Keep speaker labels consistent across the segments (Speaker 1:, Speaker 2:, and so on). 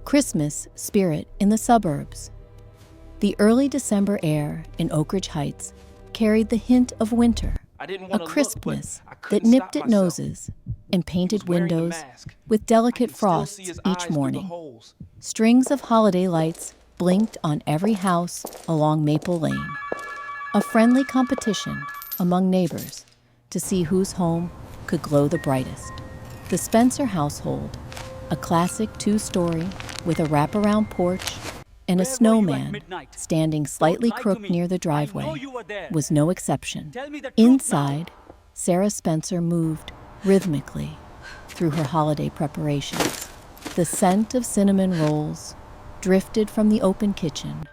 Speaker 1: Christmas spirit in the suburbs. The early December air in Oakridge Heights carried the hint of winter, a crispness that nipped at noses and painted windows with delicate frosts each morning. Strings of holiday lights blinked on every house along Maple Lane, a friendly competition among neighbors to see whose home could glow the brightest. The Spencer household, a classic two-story with a wraparound porch and a snowman standing slightly crooked near the driveway, was no exception. Inside, Sarah Spencer moved rhythmically through her holiday preparations. The scent of cinnamon rolls drifted from the open kitchen,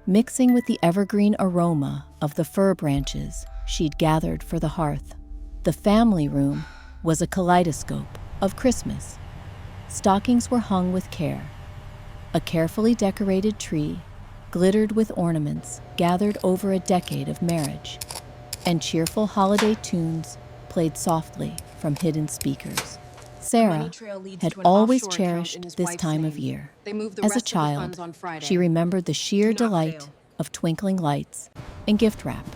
Speaker 1: mixing with the evergreen aroma of the fir branches she'd gathered for the hearth. The family room was a kaleidoscope of Christmas. Stockings were hung with care. A carefully decorated tree glittered with ornaments gathered over a decade of marriage, and cheerful holiday tunes played softly from hidden speakers. Sarah had always cherished this time of year. As a child, she remembered the sheer delight of twinkling lights and gift wrap.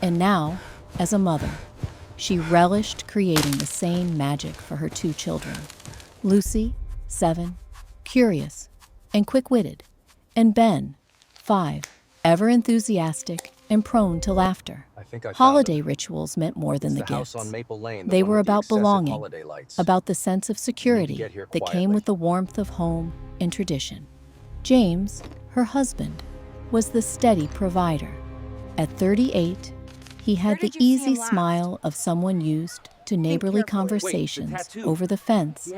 Speaker 1: And now, as a mother, she relished creating the same magic for her two children. Lucy, 7, curious and quick-witted, and Ben, 5, ever enthusiastic and prone to laughter. Holiday rituals meant more than the gifts. They were about belonging, about the sense of security that came with the warmth of home and tradition. James, her husband, was the steady provider. At 38, he had the easy smile of someone used to neighborly conversations over the fence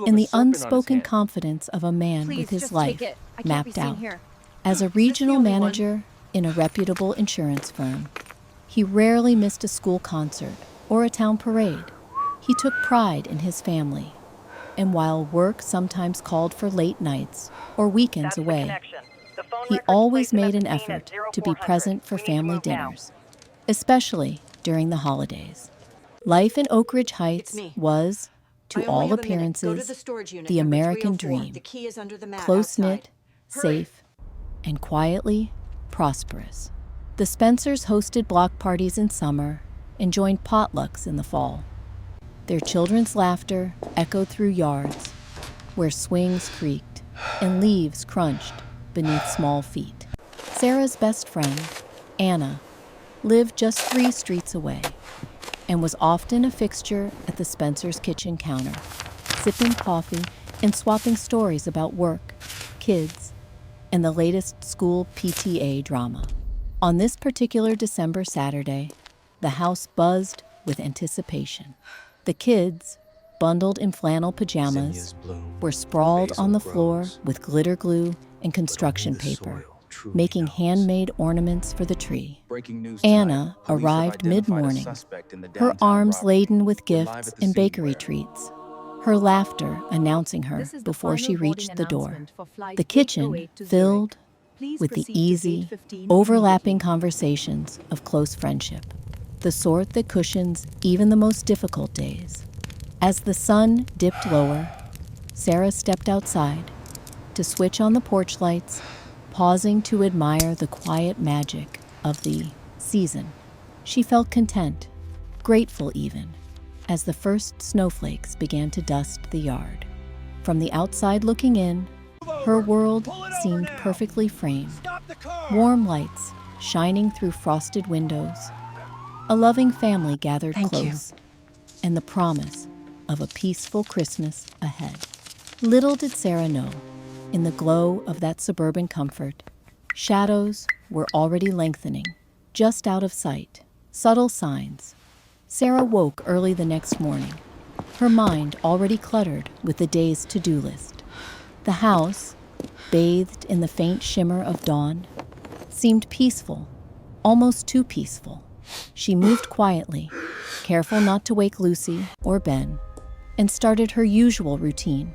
Speaker 1: and the unspoken confidence of a man with his life mapped out. As a regional manager in a reputable insurance firm, he rarely missed a school concert or a town parade. He took pride in his family, and while work sometimes called for late nights or weekends away, he always made an effort to be present for family dinners, especially during the holidays. Life in Oakridge Heights was, to all appearances, the American dream, close-knit, safe, and quietly prosperous. The Spencers hosted block parties in summer and joined potlucks in the fall. Their children's laughter echoed through yards where swings creaked and leaves crunched beneath small feet. Sarah's best friend, Anna, lived just 3 streets away and was often a fixture at the Spencer's kitchen counter, sipping coffee and swapping stories about work, kids, and the latest school PTA drama. On this particular December Saturday, the house buzzed with anticipation. The kids, bundled in flannel pajamas, were sprawled on the floor with glitter glue and construction paper, making handmade ornaments for the tree. Anna arrived mid-morning, her arms laden with gifts and bakery treats, her laughter announcing her before she reached the door. The kitchen filled with the easy, overlapping conversations of close friendship, the sort that cushions even the most difficult days. As the sun dipped lower, Sarah stepped outside to switch on the porch lights, pausing to admire the quiet magic of the season. She felt content, grateful even, as the first snowflakes began to dust the yard. From the outside looking in, her world seemed perfectly framed. Warm lights shining through frosted windows, a loving family gathered close, and the promise of a peaceful Christmas ahead. Little did Sarah know, in the glow of that suburban comfort, shadows were already lengthening, just out of sight. Subtle signs. Sarah woke early the next morning, her mind already cluttered with the day's to-do list. The house, bathed in the faint shimmer of dawn, seemed peaceful, almost too peaceful. She moved quietly, careful not to wake Lucy or Ben, and started her usual routine,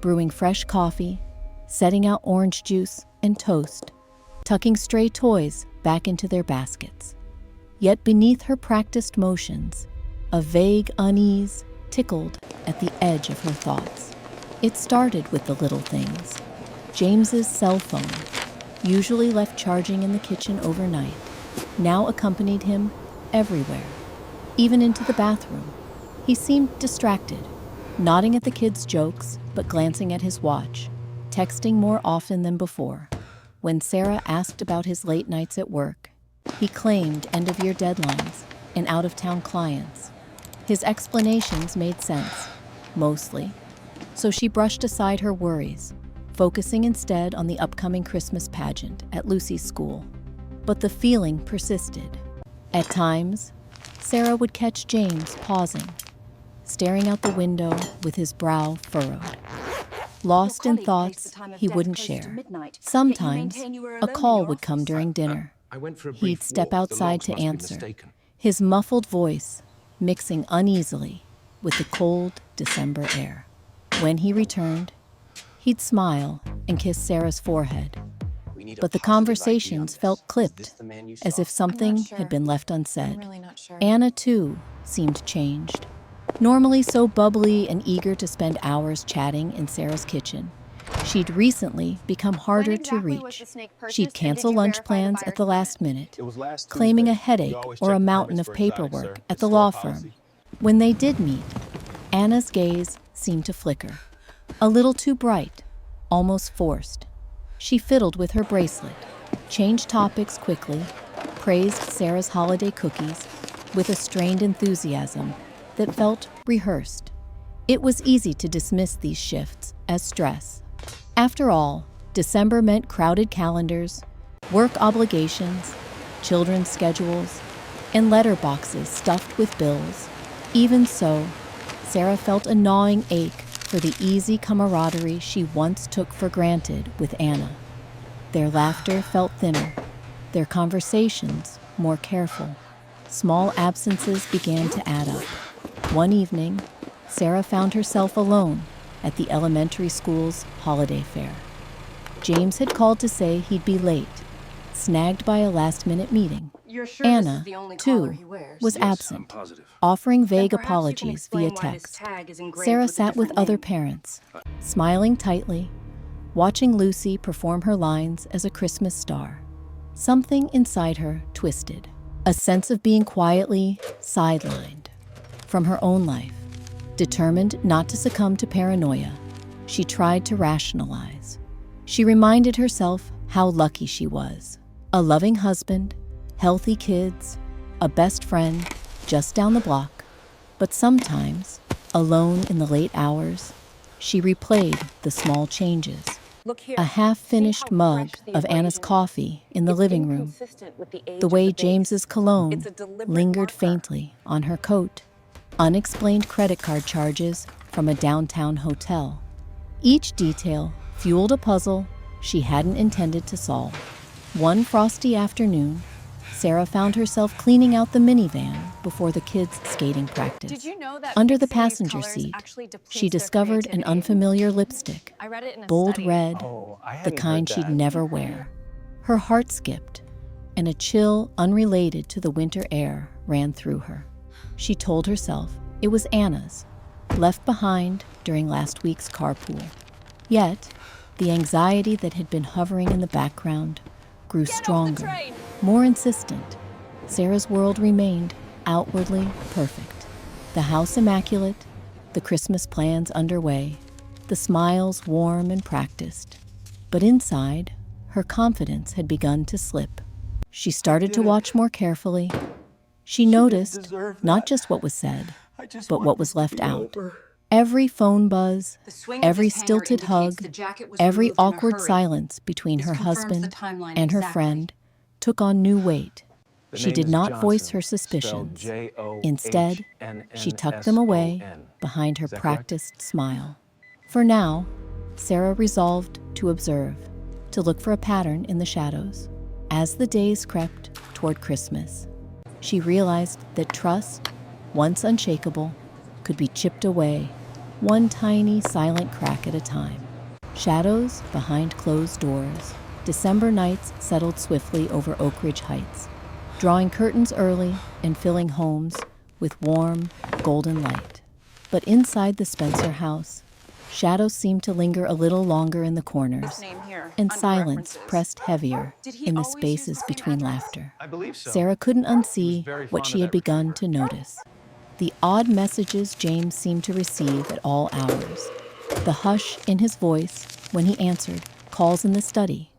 Speaker 1: brewing fresh coffee, setting out orange juice and toast, tucking stray toys back into their baskets. Yet beneath her practiced motions, a vague unease tickled at the edge of her thoughts. It started with the little things, James's cell phone, usually left charging in the kitchen overnight, now accompanied him everywhere, even into the bathroom. He seemed distracted, nodding at the kids' jokes but glancing at his watch, texting more often than before. When Sarah asked about his late nights at work, he claimed end-of-year deadlines and out-of-town clients. His explanations made sense, mostly, so she brushed aside her worries, focusing instead on the upcoming Christmas pageant at Lucy's school. But the feeling persisted. At times, Sarah would catch James pausing, staring out the window with his brow furrowed, lost in thoughts he wouldn't share. Sometimes, a call would come during dinner. He'd step outside to answer, his muffled voice mixing uneasily with the cold December air. When he returned, he'd smile and kiss Sarah's forehead, but the conversations felt clipped, as if something had been left unsaid. Anna, too, seemed changed. Normally so bubbly and eager to spend hours chatting in Sarah's kitchen, she'd recently become harder to reach. She'd cancel lunch plans at the last minute, claiming a headache or a mountain of paperwork at the law firm. When they did meet, Anna's gaze seemed to flicker, a little too bright, almost forced. She fiddled with her bracelet, changed topics quickly, praised Sarah's holiday cookies with a strained enthusiasm that felt rehearsed. It was easy to dismiss these shifts as stress. After all, December meant crowded calendars, work obligations, children's schedules, and letterboxes stuffed with bills. Even so, Sarah felt a gnawing ache for the easy camaraderie she once took for granted with Anna. Their laughter felt thinner, their conversations more careful. Small absences began to add up. One evening, Sarah found herself alone at the elementary school's holiday fair. James had called to say he'd be late, snagged by a last-minute meeting. Anna, too, was absent, offering vague apologies via text. Sarah sat with other parents, smiling tightly, watching Lucy perform her lines as a Christmas star. Something inside her twisted, a sense of being quietly sidelined from her own life. Determined not to succumb to paranoia, she tried to rationalize. She reminded herself how lucky she was. A loving husband, healthy kids, a best friend just down the block. But sometimes, alone in the late hours, she replayed the small changes. A half-finished mug of Anna's coffee in the living room, the way James's cologne lingered faintly on her coat, unexplained credit card charges from a downtown hotel. Each detail fueled a puzzle she hadn't intended to solve. One frosty afternoon, Sarah found herself cleaning out the minivan before the kids' skating practice.
Speaker 2: Did you know that
Speaker 1: Under the passenger seat, she discovered an unfamiliar lipstick, bold red, the kind she'd never wear. Her heart skipped, and a chill unrelated to the winter air ran through her. She told herself it was Anna's, left behind during last week's carpool. Yet, the anxiety that had been hovering in the background grew stronger, more insistent. Sarah's world remained outwardly perfect. The house immaculate, the Christmas plans underway, the smiles warm and practiced. But inside, her confidence had begun to slip. She started to watch more carefully. She noticed not just what was said, but what was left out. Every phone buzz, every stilted hug, every awkward silence between her husband and her friend took on new weight. She did not voice her suspicions. Instead, she tucked them away behind her practiced smile. For now, Sarah resolved to observe, to look for a pattern in the shadows. As the days crept toward Christmas, she realized that trust, once unshakable, could be chipped away, one tiny silent crack at a time. Shadows behind closed doors, December nights settled swiftly over Oakridge Heights, drawing curtains early and filling homes with warm, golden light. But inside the Spencer house, Shadows seemed to linger a little longer in the corners, and silence pressed heavier in the spaces between laughter.
Speaker 2: I believe so.
Speaker 1: Sarah couldn't unsee what she had begun to notice. The odd messages James seemed to receive at all hours. The hush in his voice when he answered calls in the study,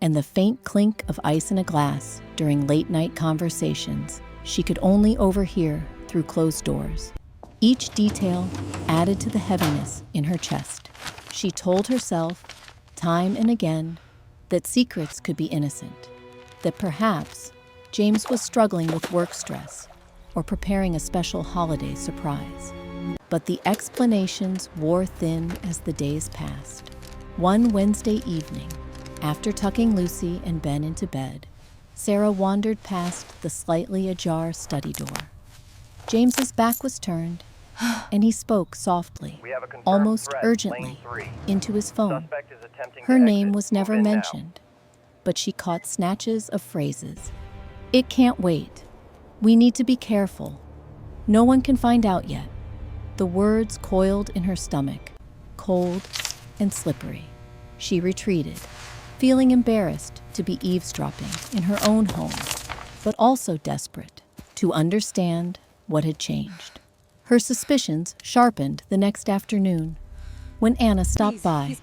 Speaker 1: and the faint clink of ice in a glass during late-night conversations she could only overhear through closed doors. Each detail added to the heaviness in her chest. She told herself, time and again, that secrets could be innocent, that perhaps James was struggling with work stress or preparing a special holiday surprise. But the explanations wore thin as the days passed. One Wednesday evening, after tucking Lucy and Ben into bed, Sarah wandered past the slightly ajar study door. James's back was turned, and he spoke softly, almost urgently, into his phone. Her name was never mentioned, but she caught snatches of phrases. "It can't wait. We need to be careful. No one can find out yet." The words coiled in her stomach, cold and slippery. She retreated, feeling embarrassed to be eavesdropping in her own home, but also desperate to understand what had changed. Her suspicions sharpened the next afternoon when Anna stopped by,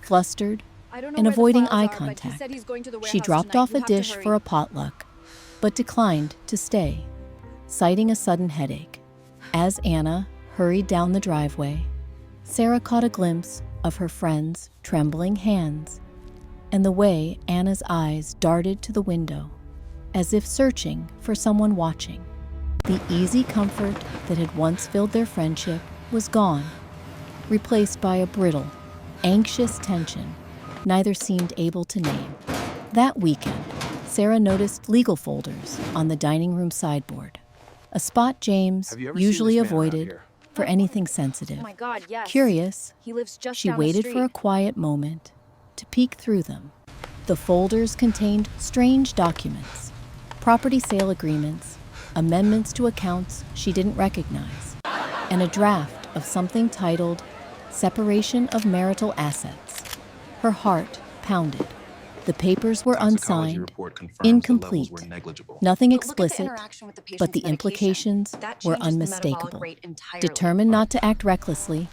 Speaker 1: flustered and avoiding eye contact. She dropped off a dish for a potluck, but declined to stay, citing a sudden headache. As Anna hurried down the driveway, Sarah caught a glimpse of her friend's trembling hands and the way Anna's eyes darted to the window, as if searching for someone watching. The easy comfort that had once filled their friendship was gone, replaced by a brittle, anxious tension neither seemed able to name. That weekend, Sarah noticed legal folders on the dining room sideboard, a spot James usually avoided for anything sensitive.
Speaker 3: Oh my God, yes.
Speaker 1: Curious,
Speaker 3: He lives just
Speaker 1: she
Speaker 3: down the
Speaker 1: waited
Speaker 3: street.
Speaker 1: for a quiet moment to peek through them. The folders contained strange documents, property sale agreements, amendments to accounts she didn't recognize, and a draft of something titled Separation of Marital Assets. Her heart pounded. The papers were unsigned, incomplete, nothing explicit, but the implications were unmistakable. Determined not to act recklessly,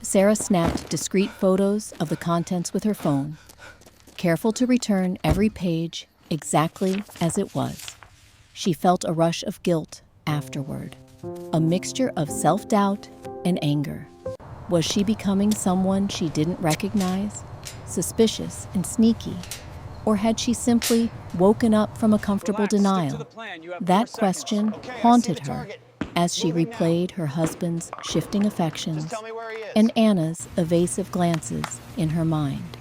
Speaker 1: Sarah snapped discreet photos of the contents with her phone, careful to return every page exactly as it was. She felt a rush of guilt afterward, a mixture of self-doubt and anger. Was she becoming someone she didn't recognize, suspicious and sneaky? Or had she simply woken up from a comfortable denial? That question haunted her as she replayed her husband's shifting affections and Anna's evasive glances in her mind.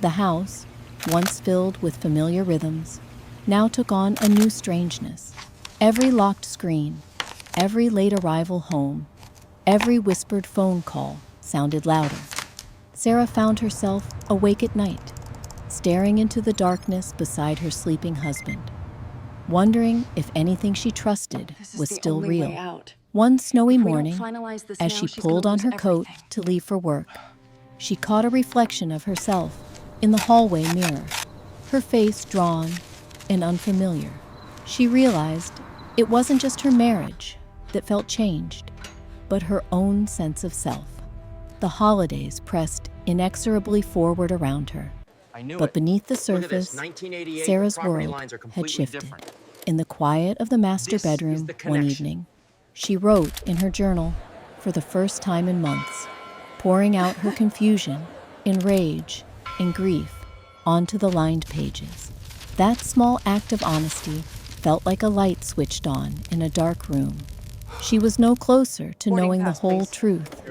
Speaker 1: The house, once filled with familiar rhythms, now took on a new strangeness. Every locked screen, every late arrival home, every whispered phone call sounded louder. Sarah found herself awake at night, staring into the darkness beside her sleeping husband, wondering if anything she trusted was still real. One snowy morning, as she pulled on her coat to leave for work, she caught a reflection of herself in the hallway mirror, her face drawn and unfamiliar. She realized it wasn't just her marriage that felt changed, but her own sense of self. The holidays pressed inexorably forward around her. But beneath the surface, Sarah's world had shifted. In the quiet of the master bedroom one evening, she wrote in her journal for the first time in months, pouring out her confusion, in rage, and grief onto the lined pages. That small act of honesty felt like a light switched on in a dark room. She was no closer to knowing the whole truth,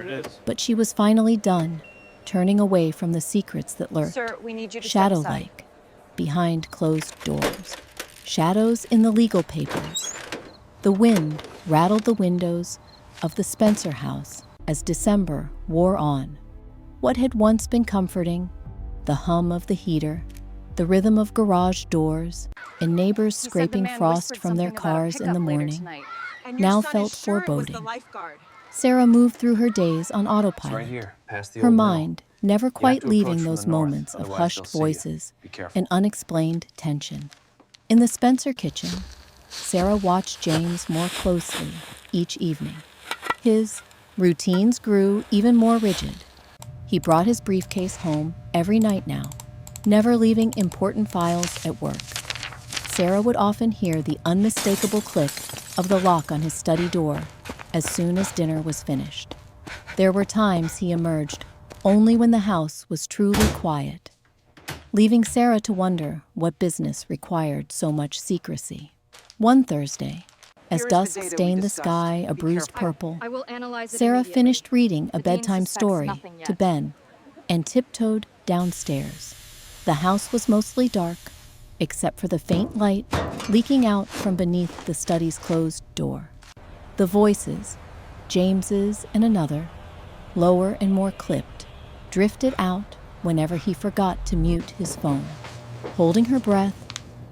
Speaker 1: but she was finally done, turning away from the secrets that lurked,
Speaker 3: Sir, we need you to
Speaker 1: shadow-like, behind closed doors. Shadows in the legal papers. The wind rattled the windows of the Spencer house as December wore on. What had once been comforting, the hum of the heater, the rhythm of garage doors, and neighbors scraping frost from their cars in the morning, now felt foreboding. Sarah moved through her days on autopilot,
Speaker 2: Right here, past the
Speaker 1: her
Speaker 2: old mill.
Speaker 1: mind never quite
Speaker 2: to
Speaker 1: leaving
Speaker 2: approach from
Speaker 1: those
Speaker 2: the north,
Speaker 1: moments of
Speaker 2: otherwise
Speaker 1: hushed
Speaker 2: they'll see you.
Speaker 1: voices
Speaker 2: Be careful.
Speaker 1: and unexplained tension. In the Spencer kitchen, Sarah watched James more closely each evening. His routines grew even more rigid. He brought his briefcase home every night now, never leaving important files at work. Sarah would often hear the unmistakable click of the lock on his study door as soon as dinner was finished. There were times he emerged only when the house was truly quiet, leaving Sarah to wonder what business required so much secrecy. One Thursday, as dusk stained the sky a bruised purple, Sarah finished reading a bedtime story to Ben and tiptoed downstairs. The house was mostly dark, except for the faint light leaking out from beneath the study's closed door. The voices, James's and another, lower and more clipped, drifted out whenever he forgot to mute his phone. Holding her breath,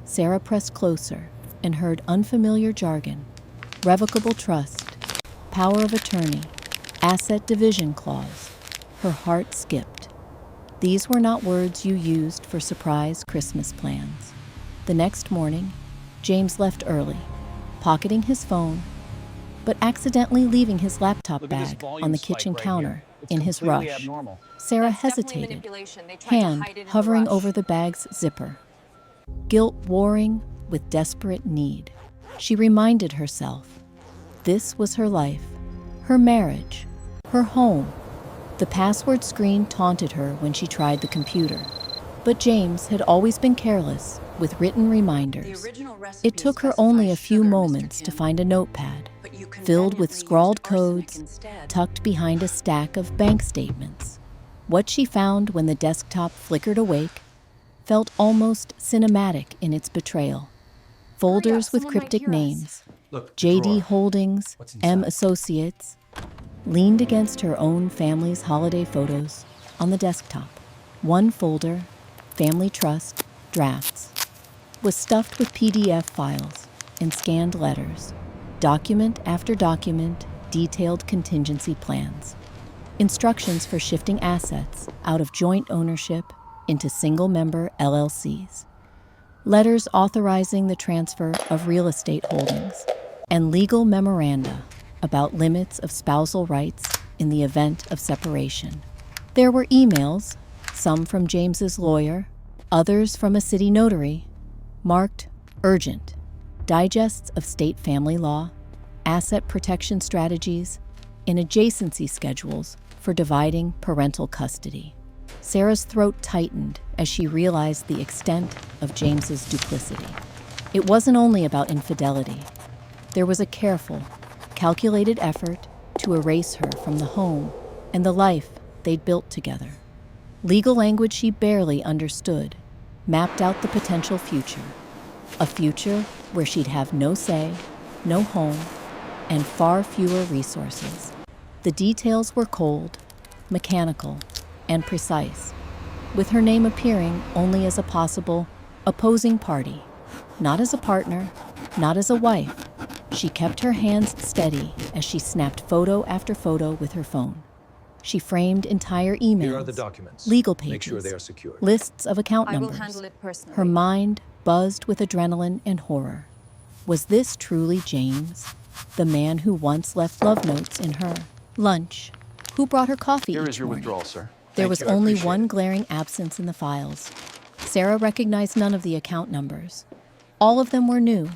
Speaker 1: Sarah pressed closer and heard unfamiliar jargon: revocable trust, power of attorney, asset division clause. Her heart skipped. These were not words you used for surprise Christmas plans. The next morning, James left early, pocketing his phone, but accidentally leaving his laptop bag on the kitchen counter in his rush.
Speaker 3: Abnormal.
Speaker 1: Sarah hesitated, hand hovering over the bag's zipper. Guilt warring with desperate need. She reminded herself, this was her life, her marriage, her home. The password screen taunted her when she tried the computer, but James had always been careless with written reminders. It took her only a few moments to find a notepad filled with scrawled codes tucked behind a stack of bank statements. What she found when the desktop flickered awake felt almost cinematic in its betrayal. Folders with cryptic names, JD Holdings, M Associates, leaned against her own family's holiday photos on the desktop. One folder, Family Trust, Drafts, was stuffed with PDF files and scanned letters. Document after document detailed contingency plans, instructions for shifting assets out of joint ownership into single-member LLCs, letters authorizing the transfer of real estate holdings, and legal memoranda about limits of spousal rights in the event of separation. There were emails, some from James's lawyer, others from a city notary, marked urgent, digests of state family law, asset protection strategies, and adjacency schedules for dividing parental custody. Sarah's throat tightened as she realized the extent of James's duplicity. It wasn't only about infidelity. There was a careful, calculated effort to erase her from the home and the life they'd built together. Legal language she barely understood mapped out the potential future, a future where she'd have no say, no home, and far fewer resources. The details were cold, mechanical, and precise, with her name appearing only as a possible opposing party, not as a partner, not as a wife. She kept her hands steady as she snapped photo after photo with her phone. She framed entire emails,
Speaker 2: Here are the documents.
Speaker 1: legal pages,
Speaker 2: Make sure they are secure.
Speaker 1: lists of account
Speaker 4: I will
Speaker 1: numbers.
Speaker 4: handle it personally.
Speaker 1: Her mind buzzed with adrenaline and horror. Was this truly James, the man who once left love notes in her lunch? Who brought her coffee
Speaker 2: Here
Speaker 1: each
Speaker 2: is your
Speaker 1: morning?
Speaker 2: withdrawal, sir.
Speaker 1: There
Speaker 2: Thank
Speaker 1: was
Speaker 2: you, I
Speaker 1: only
Speaker 2: appreciate
Speaker 1: one
Speaker 2: it.
Speaker 1: glaring absence in the files. Sarah recognized none of the account numbers. All of them were new,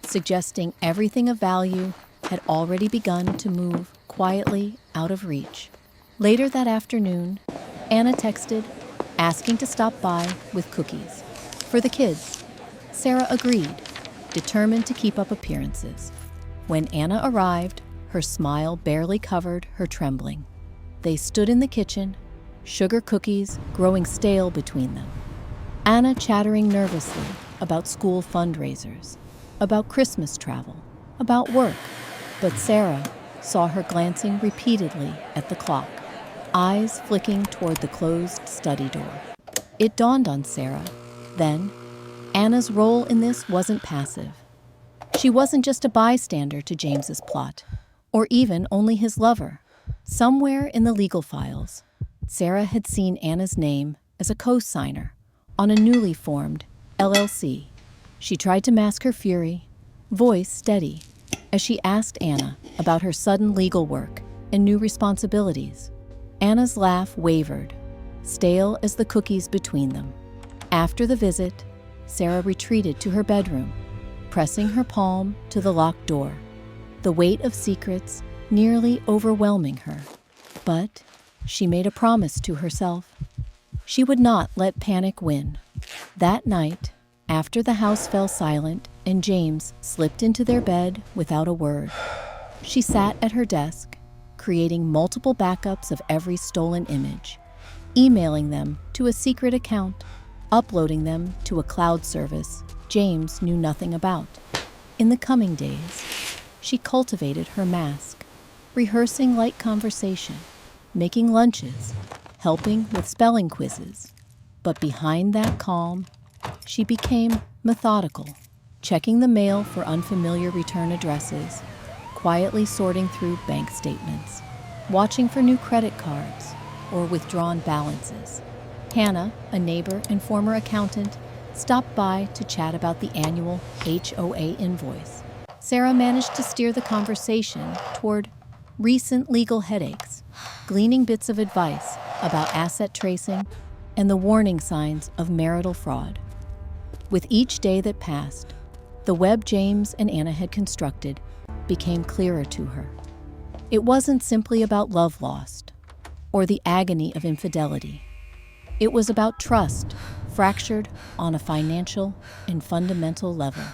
Speaker 1: suggesting everything of value had already begun to move quietly out of reach. Later that afternoon, Anna texted, asking to stop by with cookies. For the kids, Sarah agreed, determined to keep up appearances. When Anna arrived, her smile barely covered her trembling. They stood in the kitchen, sugar cookies growing stale between them. Anna chattering nervously about school fundraisers, about Christmas travel, about work. But Sarah saw her glancing repeatedly at the clock, eyes flicking toward the closed study door. It dawned on Sarah, then, Anna's role in this wasn't passive. She wasn't just a bystander to James's plot, or even only his lover. Somewhere in the legal files, Sarah had seen Anna's name as a co-signer on a newly formed LLC. She tried to mask her fury, voice steady, as she asked Anna about her sudden legal work and new responsibilities. Anna's laugh wavered, stale as the cookies between them. After the visit, Sarah retreated to her bedroom, pressing her palm to the locked door, the weight of secrets nearly overwhelming her. But she made a promise to herself. She would not let panic win. That night, after the house fell silent and James slipped into their bed without a word, she sat at her desk, creating multiple backups of every stolen image, emailing them to a secret account, uploading them to a cloud service James knew nothing about. In the coming days, she cultivated her mask, rehearsing light conversation, making lunches, helping with spelling quizzes. But behind that calm, she became methodical, checking the mail for unfamiliar return addresses, quietly sorting through bank statements, watching for new credit cards or withdrawn balances. Hannah, a neighbor and former accountant, stopped by to chat about the annual HOA invoice. Sarah managed to steer the conversation toward recent legal headaches, gleaning bits of advice about asset tracing and the warning signs of marital fraud. With each day that passed, the web James and Anna had constructed became clearer to her. It wasn't simply about love lost or the agony of infidelity. It was about trust fractured on a financial and fundamental level.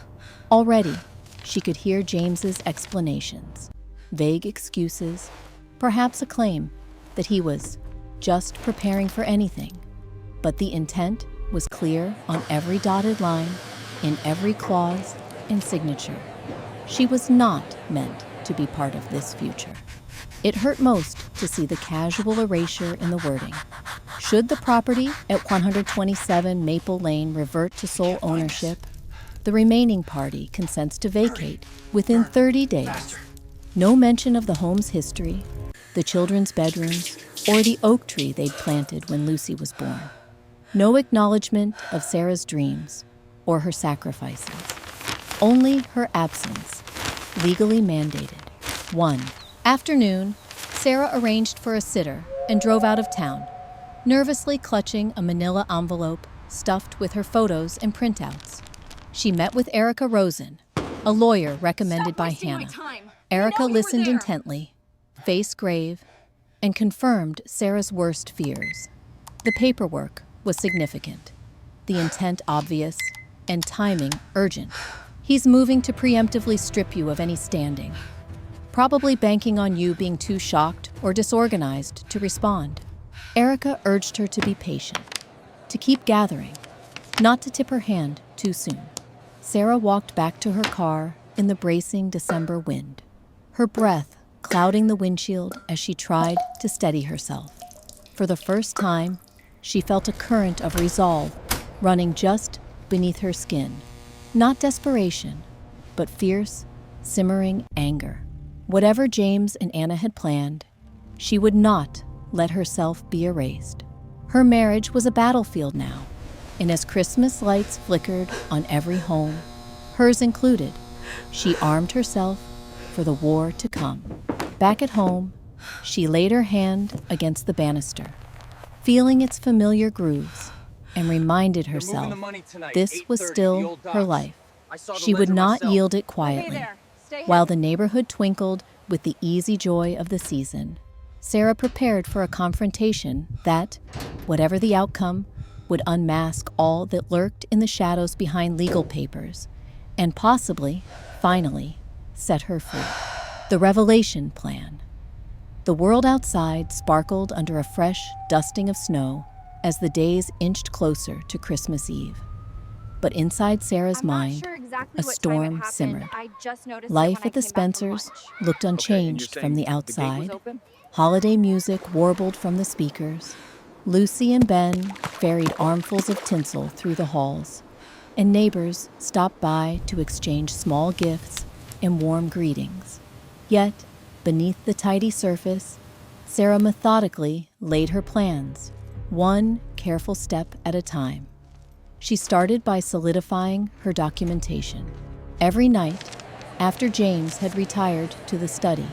Speaker 1: Already, she could hear James's explanations, vague excuses, perhaps a claim that he was just preparing for anything. But the intent was clear on every dotted line, in every clause and signature. She was not meant to be part of this future. It hurt most to see the casual erasure in the wording. Should the property at 127 Maple Lane revert to sole ownership, the remaining party consents to vacate within 30 days. No mention of the home's history, the children's bedrooms, or the oak tree they'd planted when Lucy was born. No acknowledgement of Sarah's dreams or her sacrifices. Only her absence, legally mandated. One afternoon, Sarah arranged for a sitter and drove out of town, nervously clutching a manila envelope stuffed with her photos and printouts. She met with Erica Rosen, a lawyer recommended by Hannah. Erica listened intently, face grave, and confirmed Sarah's worst fears. The paperwork was significant, the intent obvious, and timing urgent. He's moving to preemptively strip you of any standing, probably banking on you being too shocked or disorganized to respond. Erica urged her to be patient, to keep gathering, not to tip her hand too soon. Sarah walked back to her car in the bracing December wind, her breath clouding the windshield as she tried to steady herself. For the first time, she felt a current of resolve running just beneath her skin. Not desperation, but fierce, simmering anger. Whatever James and Anna had planned, she would not let herself be erased. Her marriage was a battlefield now, and as Christmas lights flickered on every home, hers included, she armed herself for the war to come. Back at home, she laid her hand against the banister, feeling its familiar grooves, and reminded herself this was still her life. She would not yield it quietly. While the neighborhood twinkled with the easy joy of the season, Sarah prepared for a confrontation that, whatever the outcome, would unmask all that lurked in the shadows behind legal papers, and possibly, finally, set her free. The Revelation Plan. The world outside sparkled under a fresh dusting of snow as the days inched closer to Christmas Eve. But inside Sarah's mind, a storm simmered. Life at the Spencers looked unchanged from the outside. Holiday music warbled from the speakers. Lucy and Ben ferried armfuls of tinsel through the halls, and neighbors stopped by to exchange small gifts and warm greetings. Yet, Beneath the tidy surface, Sarah methodically laid her plans, one careful step at a time. She started by solidifying her documentation. Every night, after James had retired to the study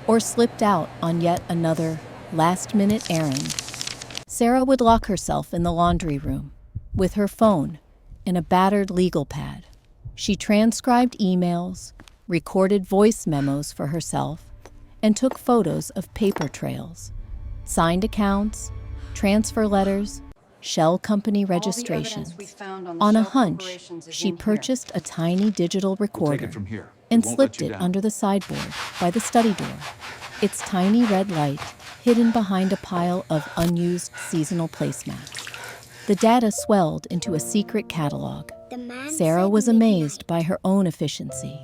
Speaker 1: or slipped out on yet another last-minute errand, Sarah would lock herself in the laundry room with her phone and a battered legal pad. She transcribed emails, recorded voice memos for herself, and took photos of paper trails, signed accounts, transfer letters, shell company registrations. On a hunch, she purchased a tiny digital recorder and slipped it under the sideboard by the study door, its tiny red light hidden behind a pile of unused seasonal placemats. The data swelled into a secret catalog. Sarah was amazed by her own efficiency.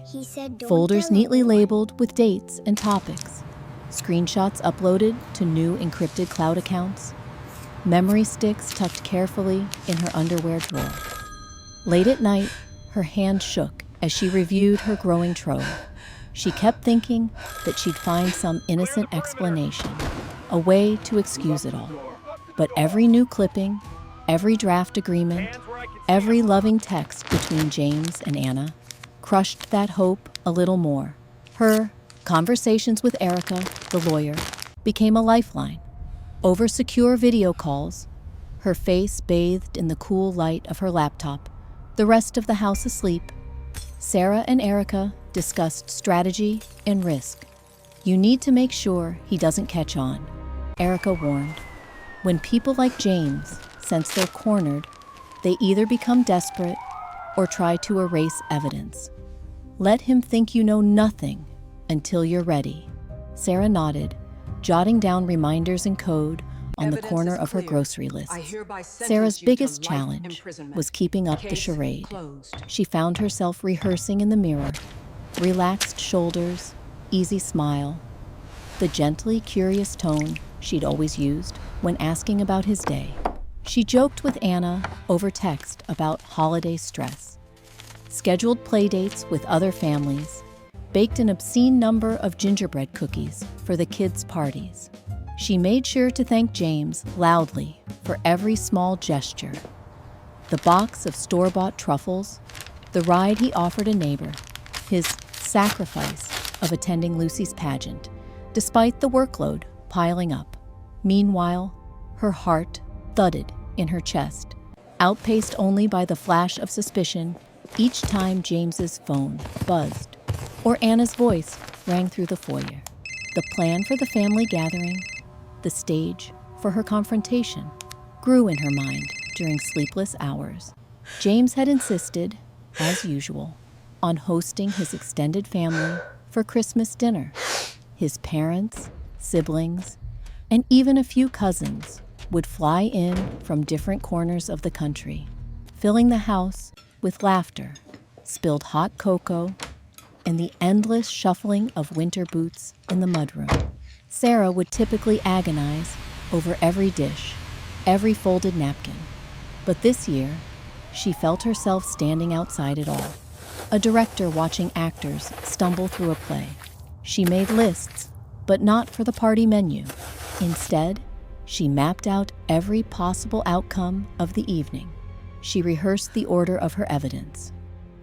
Speaker 1: Folders neatly labeled with dates and topics, screenshots uploaded to new encrypted cloud accounts, memory sticks tucked carefully in her underwear drawer. Late at night, her hand shook as she reviewed her growing trove. She kept thinking that she'd find some innocent explanation, a way to excuse it all. But every new clipping, every draft agreement, every loving text between James and Anna crushed that hope a little more. Her conversations with Erica, the lawyer, became a lifeline. Over secure video calls, her face bathed in the cool light of her laptop, the rest of the house asleep, Sarah and Erica discussed strategy and risk. "You need to make sure he doesn't catch on," Erica warned. "When people like James sense they're cornered, they either become desperate or try to erase evidence. Let him think you know nothing until you're ready." Sarah nodded, jotting down reminders in code on the corner of her grocery list. Sarah's biggest challenge was keeping up the charade. She found herself rehearsing in the mirror, relaxed shoulders, easy smile, the gently curious tone she'd always used when asking about his day. She joked with Anna over text about holiday stress, scheduled playdates with other families, baked an obscene number of gingerbread cookies for the kids' parties. She made sure to thank James loudly for every small gesture. The box of store-bought truffles, the ride he offered a neighbor, his sacrifice of attending Lucy's pageant, despite the workload piling up. Meanwhile, her heart thudded in her chest, outpaced only by the flash of suspicion each time James's phone buzzed or Anna's voice rang through the foyer. The plan for the family gathering, the stage for her confrontation, grew in her mind during sleepless hours. James had insisted, as usual, on hosting his extended family for Christmas dinner. His parents, siblings, and even a few cousins would fly in from different corners of the country, filling the house with laughter, spilled hot cocoa, and the endless shuffling of winter boots in the mudroom. Sarah would typically agonize over every dish, every folded napkin. But this year, she felt herself standing outside it all, a director watching actors stumble through a play. She made lists, but not for the party menu. Instead, she mapped out every possible outcome of the evening. She rehearsed the order of her evidence,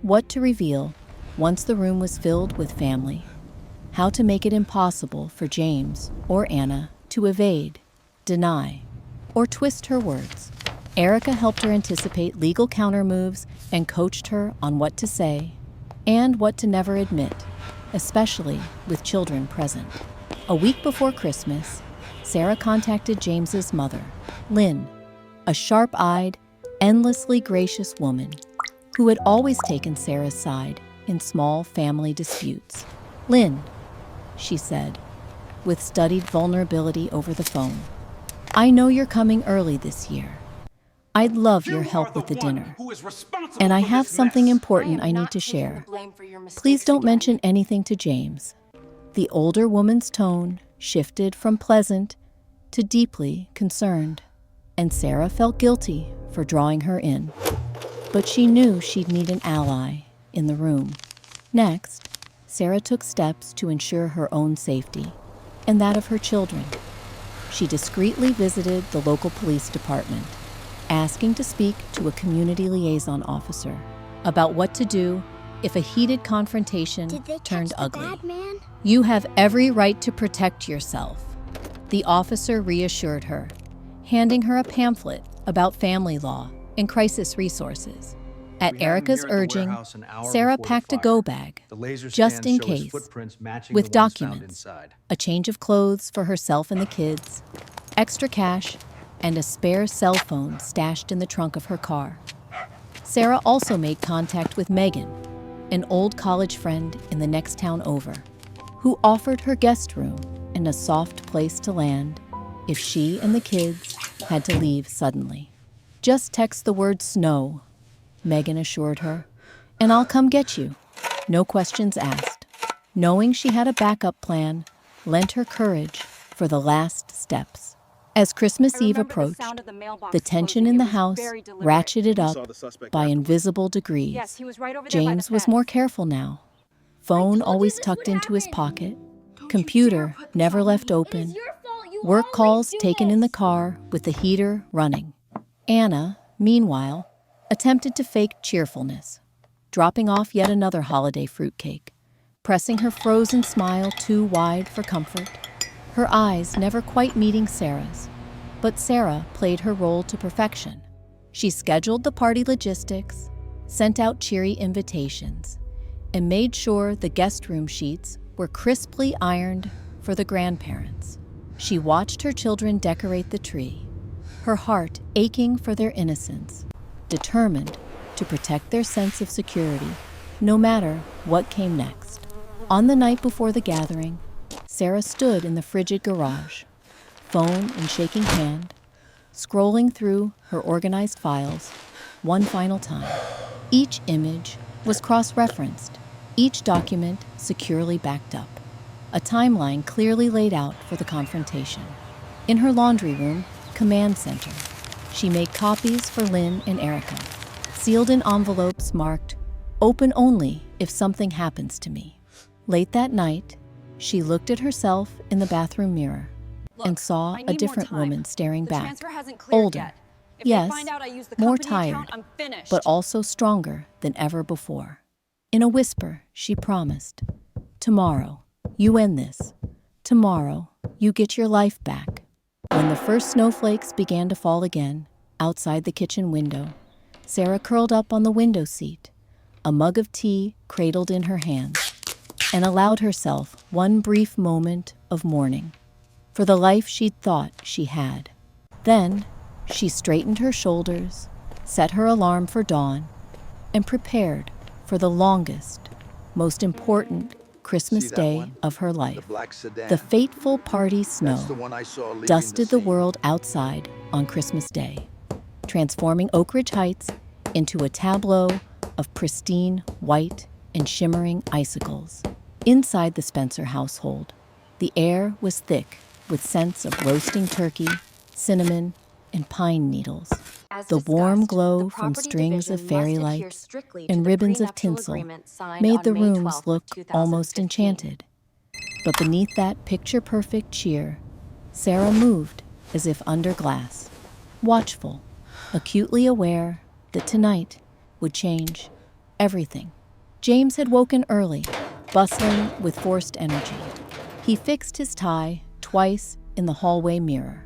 Speaker 1: what to reveal once the room was filled with family, how to make it impossible for James or Anna to evade, deny, or twist her words. Erica helped her anticipate legal countermoves and coached her on what to say and what to never admit, especially with children present. A week before Christmas, Sarah contacted James's mother, Lynn, a sharp-eyed, endlessly gracious woman who had always taken Sarah's side in small family disputes. "Lynn," she said, with studied vulnerability over the phone, "I know you're coming early this year. I'd love your help with the dinner. And I have something important I need to share. Please don't mention anything to James." The older woman's tone shifted from pleasant to deeply concerned, and Sarah felt guilty for drawing her in. But she knew she'd need an ally in the room. Next, Sarah took steps to ensure her own safety and that of her children. She discreetly visited the local police department, asking to speak to a community liaison officer about what to do if a heated confrontation turned ugly.
Speaker 3: Bad man?
Speaker 1: You have every right to protect yourself, the officer reassured her, handing her a pamphlet about family law and crisis resources. At Erica's urging, Sarah packed a go bag, just in case, with documents, a change of clothes for herself and the kids, extra cash, and a spare cell phone stashed in the trunk of her car. Sarah also made contact with Megan, an old college friend in the next town over, who offered her guest room and a soft place to land if she and the kids had to leave suddenly. Just text the word snow, Megan assured her, and I'll come get you. No questions asked. Knowing she had a backup plan lent her courage for the last steps. As Christmas Eve approached, the tension in the house ratcheted up by invisible degrees. James was more careful now. Phone always tucked into his pocket, computer never left open, work calls taken in the car with the heater running. Anna, meanwhile, attempted to fake cheerfulness, dropping off yet another holiday fruitcake, pressing her frozen smile too wide for comfort, her eyes never quite meeting Sarah's. But Sarah played her role to perfection. She scheduled the party logistics, sent out cheery invitations, and made sure the guest room sheets were crisply ironed for the grandparents. She watched her children decorate the tree, her heart aching for their innocence, determined to protect their sense of security, no matter what came next. On the night before the gathering, Sarah stood in the frigid garage, phone in shaking hand, scrolling through her organized files one final time. Each image was cross-referenced, each document securely backed up, a timeline clearly laid out for the confrontation. In her laundry room, command center, she made copies for Lynn and Erica, sealed in envelopes marked, "Open only if something happens to me." Late that night, she looked at herself in the bathroom mirror and saw a different woman staring back, older, yes, more tired, but also stronger than ever before. In a whisper, she promised, "Tomorrow, you end this. Tomorrow, you get your life back." When the first snowflakes began to fall again, outside the kitchen window, Sarah curled up on the window seat, a mug of tea cradled in her hands, and allowed herself one brief moment of mourning for the life she'd thought she had. Then, she straightened her shoulders, set her alarm for dawn, and prepared for the longest, most important Christmas day of her life. The fateful party snow dusted the world outside on Christmas Day, transforming Oakridge Heights into a tableau of pristine white and shimmering icicles. Inside the Spencer household, the air was thick with scents of roasting turkey, cinnamon, and pine needles. The warm glow from strings of fairy lights and ribbons of tinsel made the rooms look almost enchanted. But beneath that picture-perfect cheer, Sarah moved as if under glass, watchful, acutely aware that tonight would change everything. James had woken early, bustling with forced energy. He fixed his tie twice in the hallway mirror,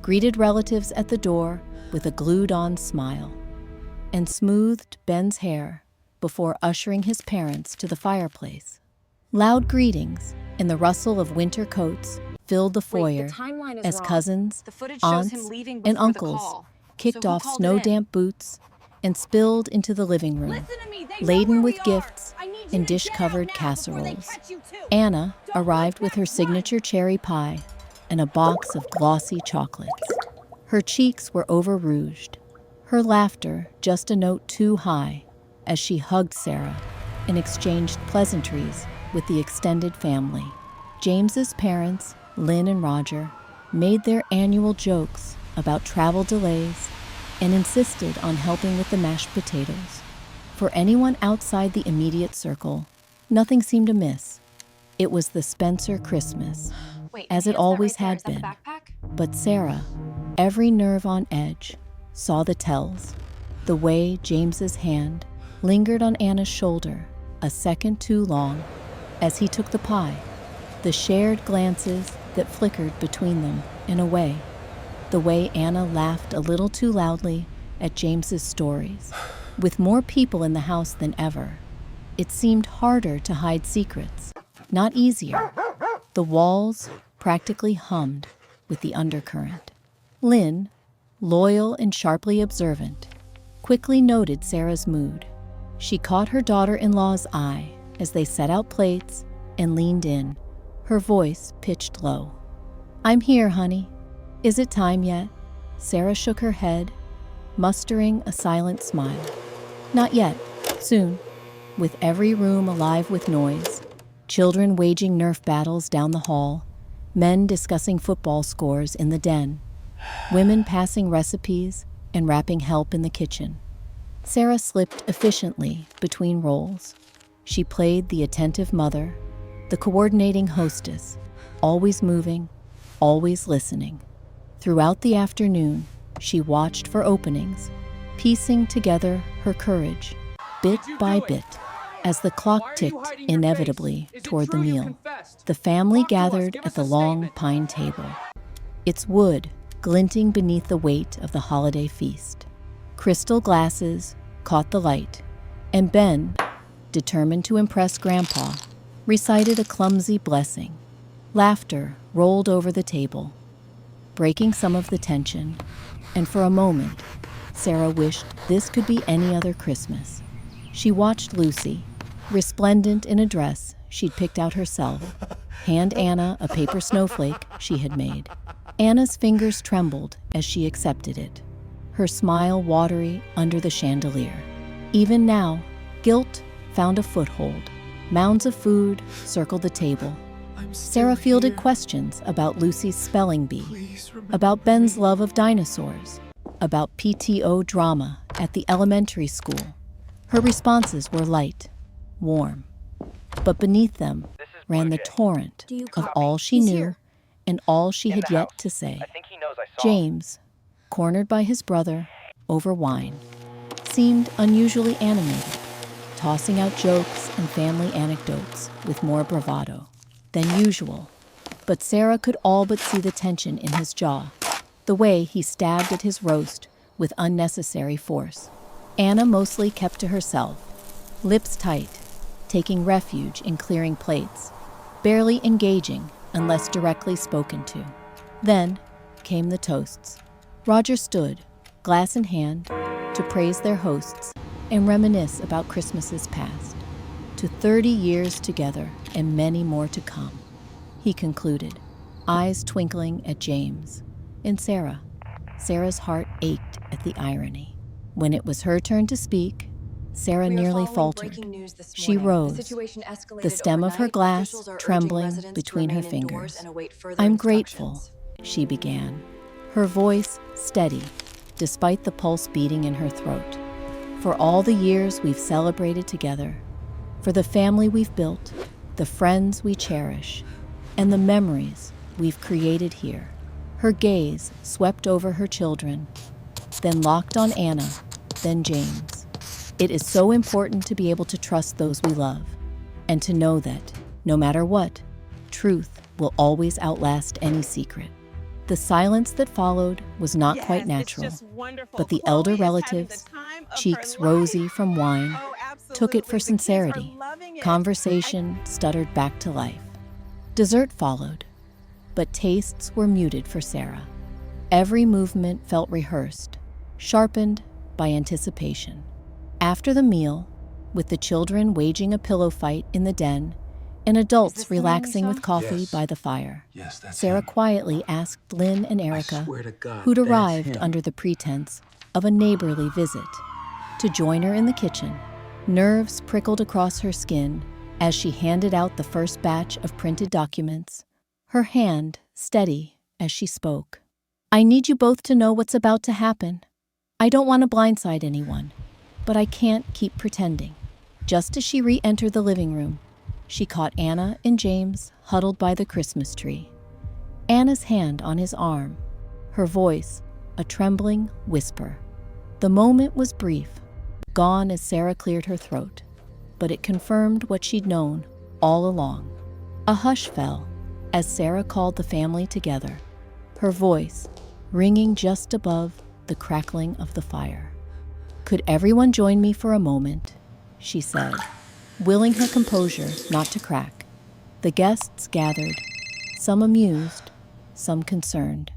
Speaker 1: greeted relatives at the door with a glued-on smile, and smoothed Ben's hair before ushering his parents to the fireplace. Loud greetings and the rustle of winter coats filled the foyer as cousins, aunts, and uncles kicked off snow-damp boots and spilled into the living room, laden with gifts and dish-covered casseroles. Anna arrived with her signature cherry pie and a box of glossy chocolates. Her cheeks were over-rouged, her laughter just a note too high as she hugged Sarah and exchanged pleasantries with the extended family. James's parents, Lynn and Roger, made their annual jokes about travel delays and insisted on helping with the mashed potatoes. For anyone outside the immediate circle, Nothing seemed amiss. It was the Spencer Christmas,
Speaker 3: Wait,
Speaker 1: as it
Speaker 3: is that
Speaker 1: always
Speaker 3: right there?
Speaker 1: had
Speaker 3: Is that
Speaker 1: been.
Speaker 3: the backpack?
Speaker 1: But Sarah, every nerve on edge, saw the tells. The way James's hand lingered on Anna's shoulder a second too long as he took the pie. The shared glances that flickered between them in a way. The way Anna laughed a little too loudly at James's stories. With more people in the house than ever, it seemed harder to hide secrets, not easier. The walls practically hummed with the undercurrent. Lynn, loyal and sharply observant, quickly noted Sarah's mood. She caught her daughter-in-law's eye as they set out plates and leaned in, her voice pitched low. "I'm here, honey. Is it time yet?" Sarah shook her head, mustering a silent smile. "Not yet. Soon." With every room alive with noise, children waging Nerf battles down the hall, men discussing football scores in the den, women passing recipes and wrapping help in the kitchen. Sarah slipped efficiently between roles. She played the attentive mother, the coordinating hostess, always moving, always listening. Throughout the afternoon, she watched for openings, piecing together her courage, bit by bit. As the clock ticked inevitably toward the meal, the family gathered at the long pine table, its wood glinting beneath the weight of the holiday feast. Crystal glasses caught the light, and Ben, determined to impress Grandpa, recited a clumsy blessing. Laughter rolled over the table, breaking some of the tension, and for a moment, Sarah wished this could be any other Christmas. She watched Lucy, resplendent in a dress she'd picked out herself, hand Anna a paper snowflake she had made. Anna's fingers trembled as she accepted it, her smile watery under the chandelier. Even now, guilt found a foothold. Mounds of food circled the table. Sarah fielded questions about Lucy's spelling bee, about Ben's love of dinosaurs, about PTO drama at the elementary school. Her responses were light, warm, but beneath them ran the torrent of all she knew and all she had yet to say. James, cornered by his brother over wine, seemed unusually animated, tossing out jokes and family anecdotes with more bravado than usual. But Sarah could all but see the tension in his jaw, the way he stabbed at his roast with unnecessary force. Anna mostly kept to herself, lips tight, taking refuge in clearing plates, barely engaging unless directly spoken to. Then came the toasts. Roger stood, glass in hand, to praise their hosts and reminisce about Christmases past, to 30 years together and many more to come. He concluded, eyes twinkling at James and Sarah. Sarah's heart ached at the irony. When it was her turn to speak, Sarah nearly faltered. She rose, the stem of her glass trembling between her fingers. "I'm grateful," she began, her voice steady, despite the pulse beating in her throat. "For all the years we've celebrated together, for the family we've built, the friends we cherish, and the memories we've created here." Her gaze swept over her children, then locked on Anna, then James. "It is so important to be able to trust those we love, and to know that, no matter what, truth will always outlast any secret." The silence that followed was not quite natural, but the elder relatives, cheeks rosy from wine, took it for sincerity. Conversation stuttered back to life. Dessert followed, but tastes were muted for Sarah. Every movement felt rehearsed, sharpened by anticipation. After the meal, with the children waging a pillow fight in the den and adults relaxing with coffee
Speaker 2: Yes.
Speaker 1: by the fire,
Speaker 2: Yes, that's
Speaker 1: Sarah
Speaker 2: him.
Speaker 1: quietly asked Lynn and Erica,
Speaker 2: swear to God,
Speaker 1: who'd
Speaker 2: that's
Speaker 1: arrived
Speaker 2: him.
Speaker 1: under the pretense of a neighborly visit, to join her in the kitchen. Nerves prickled across her skin as she handed out the first batch of printed documents, her hand steady as she spoke. "I need you both to know what's about to happen. I don't want to blindside anyone, but I can't keep pretending." Just as she re-entered the living room, she caught Anna and James huddled by the Christmas tree. Anna's hand on his arm, her voice a trembling whisper. The moment was brief, gone as Sarah cleared her throat, but it confirmed what she'd known all along. A hush fell as Sarah called the family together, her voice ringing just above the crackling of the fire. "Could everyone join me for a moment?" she said, willing her composure not to crack. The guests gathered, some amused, some concerned,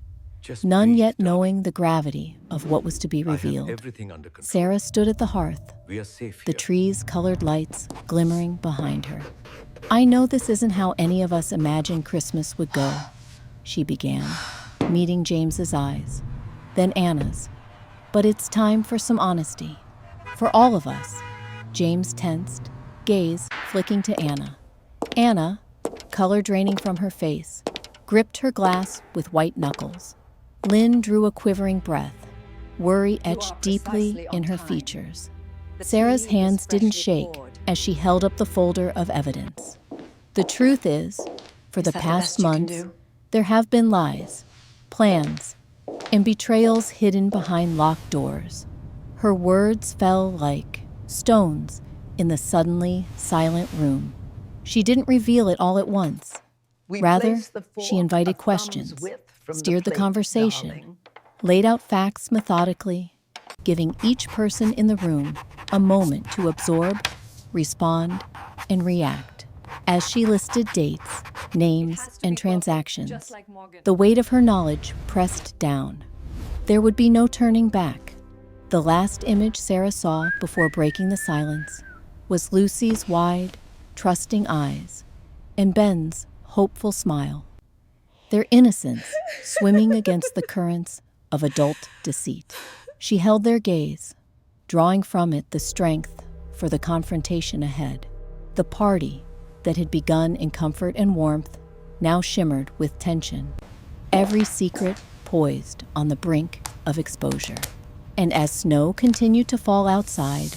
Speaker 1: none yet knowing the gravity of what was to be revealed. Sarah stood at the hearth, the tree's colored lights glimmering behind her. "I know this isn't how any of us imagined Christmas would go," she began, meeting James's eyes, then Anna's. "But it's time for some honesty. For all of us." James tensed, gaze flicking to Anna. Anna, color draining from her face, gripped her glass with white knuckles. Lynn drew a quivering breath, worry etched deeply in her features. Sarah's hands didn't shake as she held up the folder of evidence. "The truth is, for the past months, there have been lies, plans, and betrayals hidden behind locked doors." Her words fell like stones in the suddenly silent room. She didn't reveal it all at once. Rather, she invited questions, steered the conversation, laid out facts methodically, giving each person in the room a moment to absorb, respond, and react. As she listed dates, names, and transactions, the weight of her knowledge pressed down. There would be no turning back. The last image Sarah saw before breaking the silence was Lucy's wide, trusting eyes and Ben's hopeful smile, their innocence swimming against the currents of adult deceit. She held their gaze, drawing from it the strength for the confrontation ahead. The party that had begun in comfort and warmth now shimmered with tension, every secret poised on the brink of exposure. And as snow continued to fall outside,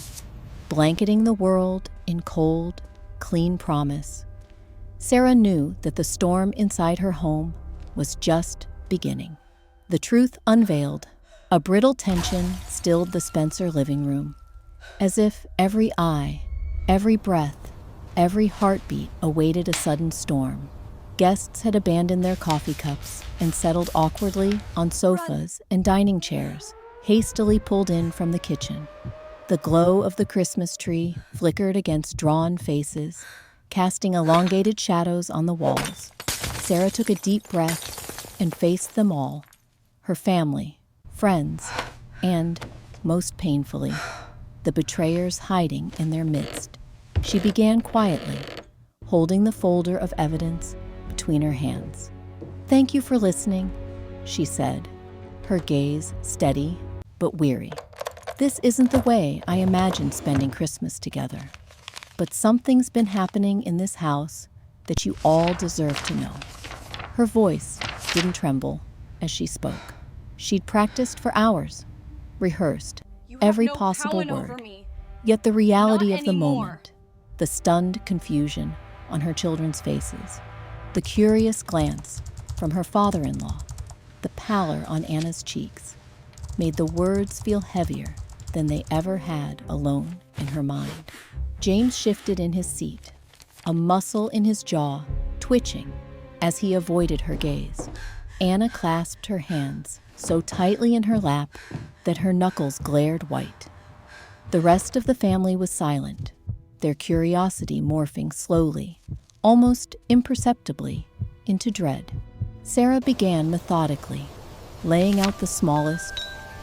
Speaker 1: blanketing the world in cold, clean promise, Sarah knew that the storm inside her home was just beginning. The truth unveiled, a brittle tension stilled the Spencer living room, as if every eye, every breath, every heartbeat awaited a sudden storm. Guests had abandoned their coffee cups and settled awkwardly on sofas and dining chairs, hastily pulled in from the kitchen. The glow of the Christmas tree flickered against drawn faces, casting elongated shadows on the walls. Sarah took a deep breath and faced them all, her family, friends, and, most painfully, the betrayers hiding in their midst. She began quietly, holding the folder of evidence between her hands. "Thank you for listening," she said, her gaze steady but weary. "This isn't the way I imagined spending Christmas together, but something's been happening in this house that you all deserve to know." Her voice didn't tremble as she spoke. She'd practiced for hours, rehearsed every possible word. Yet the reality of the moment, the stunned confusion on her children's faces, the curious glance from her father-in-law, the pallor on Anna's cheeks, made the words feel heavier than they ever had alone in her mind. James shifted in his seat, a muscle in his jaw twitching as he avoided her gaze. Anna clasped her hands so tightly in her lap that her knuckles glared white. The rest of the family was silent, their curiosity morphing slowly, almost imperceptibly, into dread. Sarah began methodically, laying out the smallest,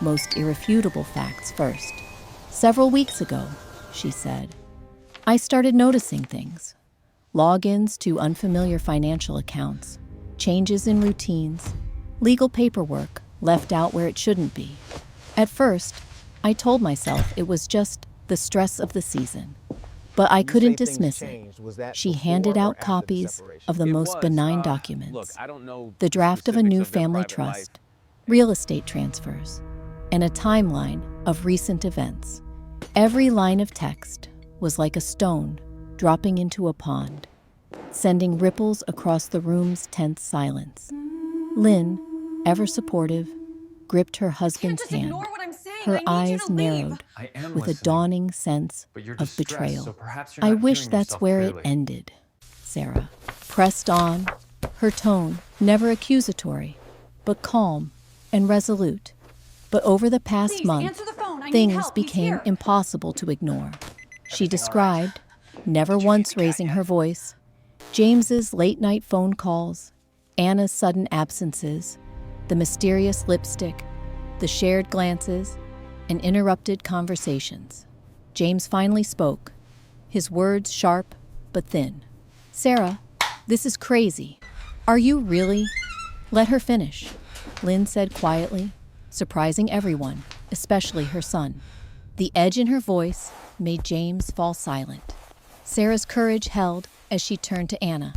Speaker 1: most irrefutable facts first. "Several weeks ago," she said, "I started noticing things. Logins to unfamiliar financial accounts, changes in routines, legal paperwork left out where it shouldn't be. At first, I told myself it was just the stress of the season, but I couldn't dismiss it." She handed out copies of the most benign documents, the draft of a new family trust, real estate transfers, and a timeline of recent events. Every line of text was like a stone dropping into a pond. sending ripples across the room's tense silence. Lynn, ever supportive, gripped her husband's hand. Her eyes narrowed with a dawning sense of betrayal. I wish that's where it ended, Sarah pressed on, her tone never accusatory, but calm and resolute. But over the past month, things became impossible to ignore. She described, never once raising her voice, James's late-night phone calls, Anna's sudden absences, the mysterious lipstick, the shared glances, and interrupted conversations. James finally spoke, his words sharp but thin. "Sarah, this is crazy. Are you really?" "Let her finish," Lynn said quietly, surprising everyone, especially her son. The edge in her voice made James fall silent. Sarah's courage held as she turned to Anna,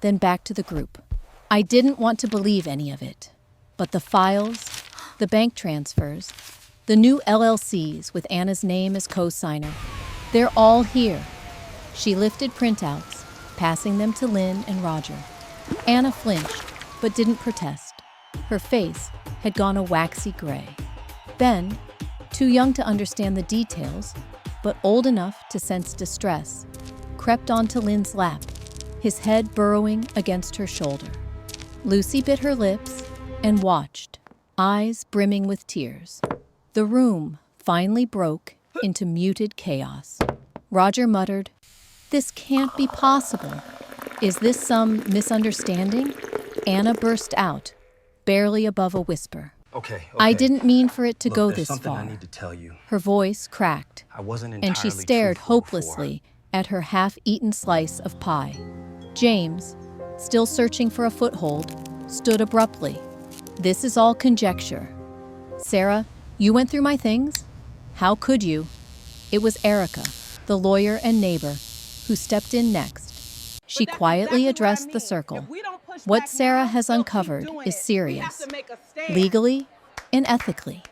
Speaker 1: then back to the group. "I didn't want to believe any of it, but the files, the bank transfers, the new LLCs with Anna's name as co-signer, they're all here." She lifted printouts, passing them to Lynn and Roger. Anna flinched, but didn't protest. Her face had gone a waxy gray. Ben, too young to understand the details, but old enough to sense distress, crept onto Lynn's lap, his head burrowing against her shoulder. Lucy bit her lips and watched, eyes brimming with tears. The room finally broke into muted chaos. Roger muttered, "This can't be possible. Is this some misunderstanding?" Anna burst out, barely above a whisper.
Speaker 2: Okay.
Speaker 1: "I didn't mean for it to go
Speaker 2: there's
Speaker 1: this
Speaker 2: something
Speaker 1: far."
Speaker 2: I need to tell you.
Speaker 1: Her voice cracked,
Speaker 2: I wasn't
Speaker 1: and she stared hopelessly at her half-eaten slice of pie. James, still searching for a foothold, stood abruptly. "This is all conjecture. Sarah, you went through my things? How could you?" It was Erica, the lawyer and neighbor, who stepped in next. She quietly addressed the circle. "What Sarah has uncovered is serious, legally and ethically.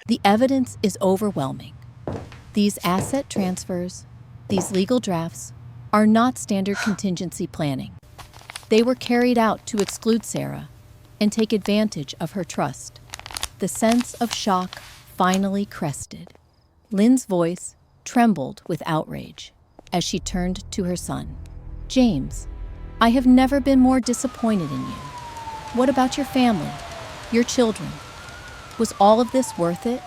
Speaker 1: The evidence is overwhelming. These asset transfers, these legal drafts, are not standard contingency planning. They were carried out to exclude Sarah and take advantage of her trust." The sense of shock finally crested. Lynn's voice trembled with outrage as she turned to her son. "James, I have never been more disappointed in you. What about your family, your children? Was all of this worth it?"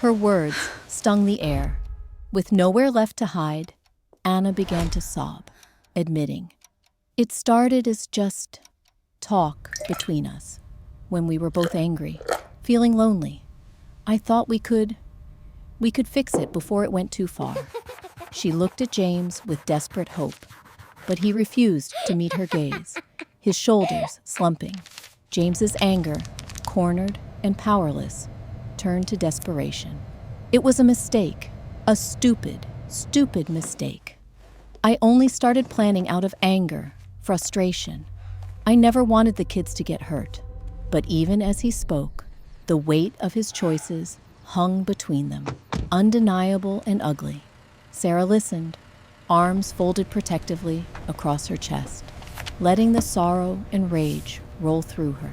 Speaker 1: Her words stung the air. With nowhere left to hide, Anna began to sob, admitting, "It started as just talk between us when we were both angry, feeling lonely. I thought we could fix it before it went too far." She looked at James with desperate hope, but he refused to meet her gaze, his shoulders slumping. James's anger, cornered and powerless, turned to desperation. "It was a mistake, a stupid, stupid mistake. I only started planning out of anger, frustration. I never wanted the kids to get hurt." But even as he spoke, the weight of his choices hung between them, undeniable and ugly. Sarah listened, arms folded protectively across her chest, letting the sorrow and rage roll through her.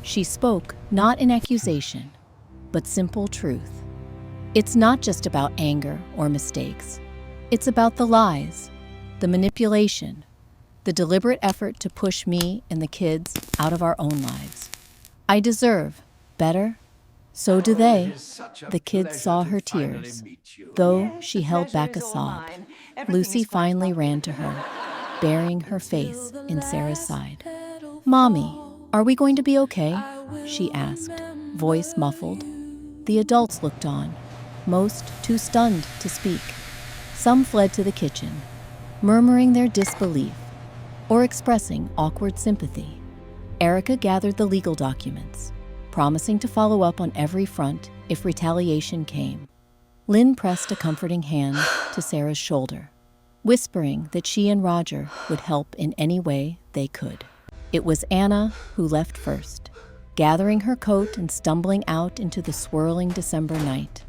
Speaker 1: She spoke not in accusation, but simple truth. "It's not just about anger or mistakes. It's about the lies, the manipulation, the deliberate effort to push me and the kids out of our own lives. I deserve better. So do they." The kids saw her tears, though she held back a sob. Lucy finally ran to her, burying her face in Sarah's side. "Mommy, are we going to be okay?" she asked, voice muffled. The adults looked on, most too stunned to speak. Some fled to the kitchen, murmuring their disbelief or expressing awkward sympathy. Erica gathered the legal documents, promising to follow up on every front if retaliation came. Lynn pressed a comforting hand to Sarah's shoulder, whispering that she and Roger would help in any way they could. It was Anna who left first, gathering her coat and stumbling out into the swirling December night,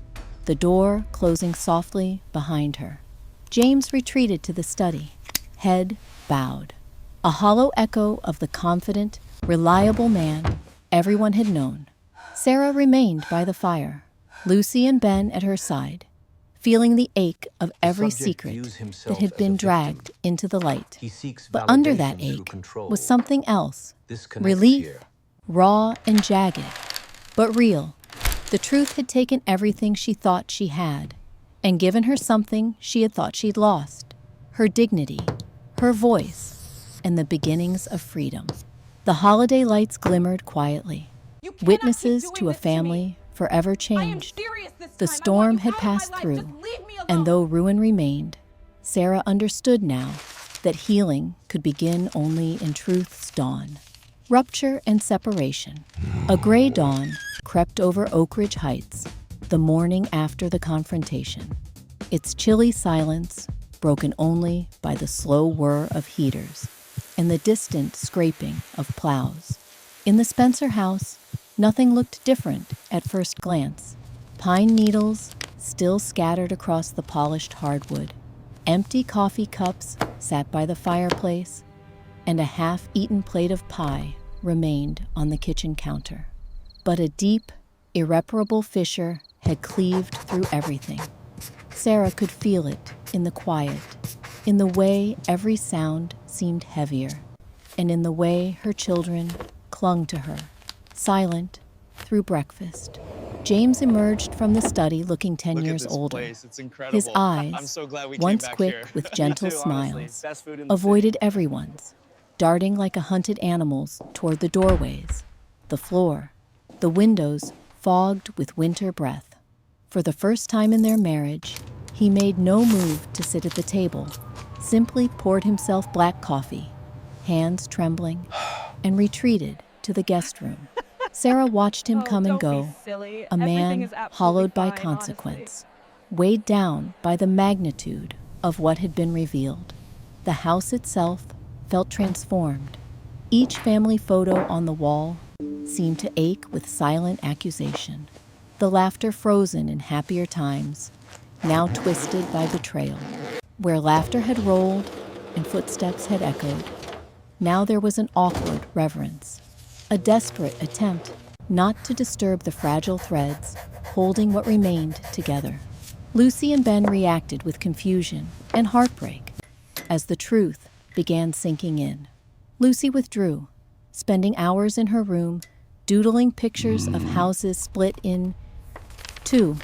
Speaker 1: the door closing softly behind her. James retreated to the study, head bowed. a hollow echo of the confident, reliable man everyone had known. Sarah remained by the fire, Lucy and Ben at her side, feeling the ache of every secret that had been dragged into the light. But under that ache was something else, relief, raw and jagged, but real. The truth had taken everything she thought she had and given her something she had thought she'd lost, her dignity, her voice, and the beginnings of freedom. The holiday lights glimmered quietly, witnesses to a family forever changed. The storm had passed through, and though ruin remained, Sarah understood now that healing could begin only in truth's dawn. Rupture and separation. A gray dawn crept over Oakridge Heights, the morning after the confrontation. Its chilly silence broken only by the slow whir of heaters and the distant scraping of plows. In the Spencer house, nothing looked different at first glance. Pine needles still scattered across the polished hardwood. Empty coffee cups sat by the fireplace, and a half-eaten plate of pie remained on the kitchen counter. But a deep, irreparable fissure had cleaved through everything. Sarah could feel it in the quiet, in the way every sound seemed heavier, and in the way her children clung to her, silent through breakfast. James emerged from the study looking 10 years older. His eyes, once quick with gentle smiles, avoided everyone's, darting like a hunted animal's toward the doorways, the floor, the windows fogged with winter breath. For the first time in their marriage, he made no move to sit at the table, simply poured himself black coffee, hands trembling, and retreated to the guest room. Sarah watched him come and go, a man hollowed by consequence, weighed down by the magnitude of what had been revealed. The house itself felt transformed. Each family photo on the wall seemed to ache with silent accusation, the laughter frozen in happier times, now twisted by betrayal. Where laughter had rolled and footsteps had echoed, now there was an awkward reverence, a desperate attempt not to disturb the fragile threads holding what remained together. Lucy and Ben reacted with confusion and heartbreak as the truth began sinking in. Lucy withdrew, spending hours in her room doodling pictures of houses split in two.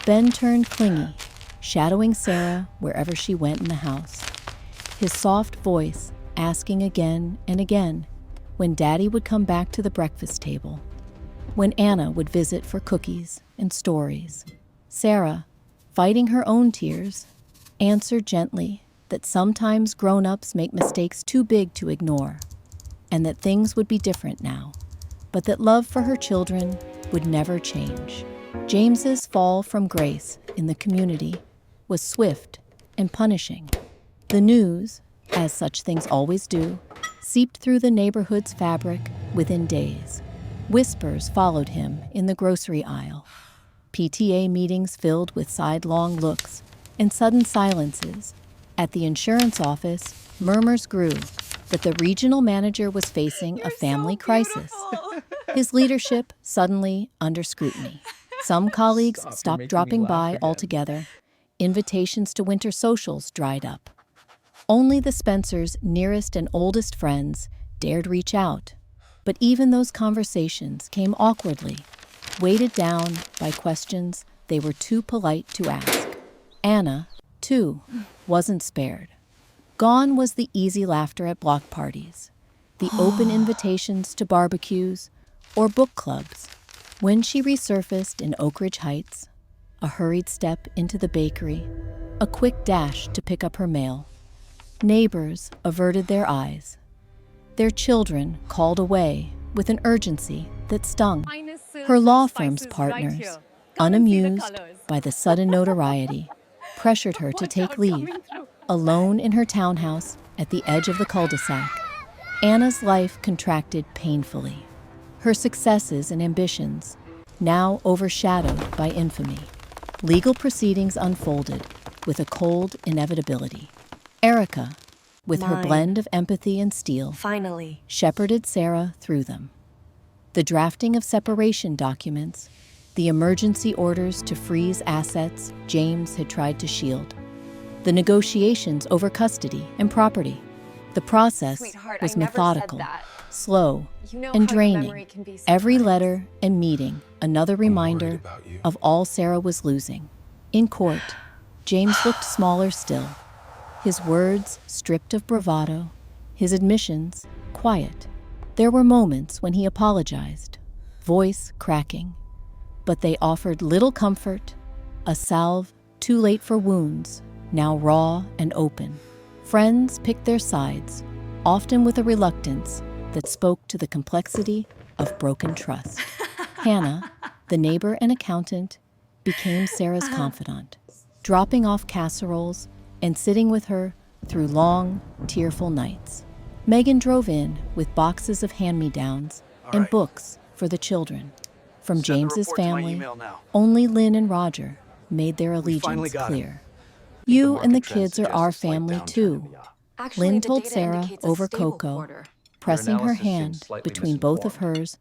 Speaker 1: Ben turned clingy, shadowing Sarah wherever she went in the house, his soft voice asking again and again when Daddy would come back to the breakfast table, when Anna would visit for cookies and stories. Sarah, fighting her own tears, answered gently that sometimes grown-ups make mistakes too big to ignore, and that things would be different now, but that love for her children would never change. James's fall from grace in the community was swift and punishing. The news, as such things always do, seeped through the neighborhood's fabric within days. Whispers followed him in the grocery aisle. PTA meetings filled with sidelong looks and sudden silences. At the insurance office, murmurs grew that the regional manager was facing a family crisis. His leadership suddenly under scrutiny. Some colleagues stopped dropping by altogether. Invitations to winter socials dried up. Only the Spencers' nearest and oldest friends dared reach out. But even those conversations came awkwardly, weighted down by questions they were too polite to ask. Anna, too, wasn't spared. Gone was the easy laughter at block parties, the open invitations to barbecues or book clubs. When she resurfaced in Oakridge Heights, a hurried step into the bakery, a quick dash to pick up her mail, neighbors averted their eyes. Their children called away with an urgency that stung. Her law firm's partners, unamused by the sudden notoriety, pressured her to take leave. Alone in her townhouse at the edge of the cul-de-sac, Anna's life contracted painfully. Her successes and ambitions now overshadowed by infamy. Legal proceedings unfolded with a cold inevitability. Erica, with her
Speaker 3: Mine.
Speaker 1: blend of empathy and steel,
Speaker 3: Finally.
Speaker 1: shepherded Sarah through them. The drafting of separation documents, the emergency orders to freeze assets James had tried to shield, the negotiations over custody and property. The process
Speaker 3: Sweetheart,
Speaker 1: was
Speaker 3: I never said
Speaker 1: methodical,
Speaker 3: that.
Speaker 1: slow,
Speaker 3: You know
Speaker 1: and
Speaker 3: how your
Speaker 1: draining.
Speaker 3: memory can be
Speaker 1: Every
Speaker 3: sometimes.
Speaker 1: letter and meeting another reminder
Speaker 2: about you.
Speaker 1: of all Sarah was losing. In court, James looked smaller still, his words stripped of bravado, his admissions quiet. There were moments when he apologized, voice cracking, but they offered little comfort, a salve too late for wounds, now raw and open. Friends picked their sides, often with a reluctance that spoke to the complexity of broken trust. Hannah, the neighbor and accountant, became Sarah's confidant, dropping off casseroles and sitting with her through long, tearful nights. Megan drove in with boxes of hand-me-downs and
Speaker 4: right.
Speaker 1: books for the children. From
Speaker 4: Send the
Speaker 1: James's
Speaker 4: report to my
Speaker 1: family,
Speaker 4: email now.
Speaker 1: only Lynn and Roger made their
Speaker 4: We finally
Speaker 1: allegiance
Speaker 4: got it.
Speaker 1: clear. You and the
Speaker 2: market trend
Speaker 1: kids are
Speaker 2: suggests
Speaker 1: our
Speaker 2: a slight
Speaker 1: family
Speaker 2: downturn
Speaker 1: too.
Speaker 2: in the yacht.
Speaker 3: Actually,
Speaker 1: Lynn
Speaker 3: the
Speaker 1: told
Speaker 3: data
Speaker 1: Sarah
Speaker 3: indicates a
Speaker 1: over
Speaker 3: stable
Speaker 1: cocoa,
Speaker 3: quarter.
Speaker 1: pressing her
Speaker 2: analysis seems
Speaker 1: hand
Speaker 2: slightly
Speaker 1: between both of
Speaker 2: misinformed.
Speaker 1: hers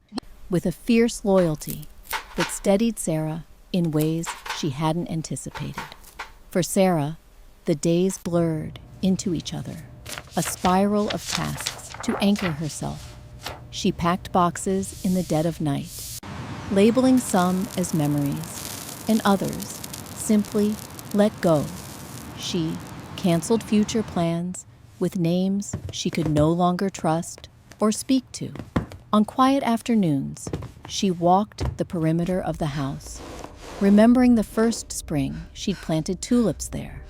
Speaker 1: with a fierce loyalty that steadied Sarah in ways she hadn't anticipated. For Sarah, the days blurred into each other, a spiral of tasks to anchor herself. She packed boxes in the dead of night, labeling some as memories and others simply let go. She canceled future plans with names she could no longer trust or speak to. On quiet afternoons, she walked the perimeter of the house, remembering the first spring she'd planted tulips there,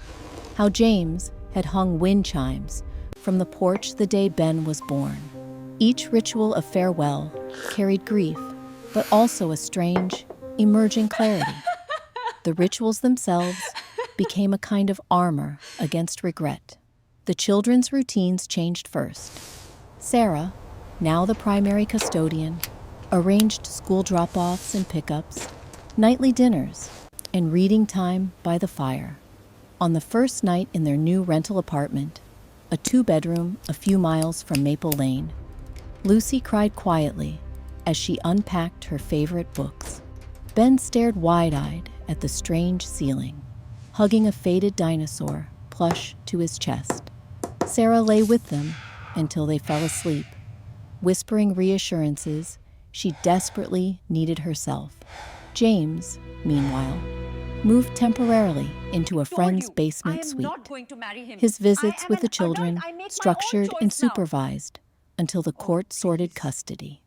Speaker 1: how James had hung wind chimes from the porch the day Ben was born. Each ritual of farewell carried grief, but also a strange, emerging clarity. The rituals themselves became a kind of armor against regret. The children's routines changed first. Sarah, now the primary custodian, arranged school drop-offs and pickups, nightly dinners, and reading time by the fire. On the first night in their new rental apartment, a 2-bedroom a few miles from Maple Lane, Lucy cried quietly as she unpacked her favorite books. Ben stared wide-eyed at the strange ceiling, hugging a faded dinosaur plush to his chest. Sarah lay with them until they fell asleep, whispering reassurances she desperately needed herself. James, meanwhile, moved temporarily into a friend's basement suite. His visits with the children structured and supervised until the court sorted custody.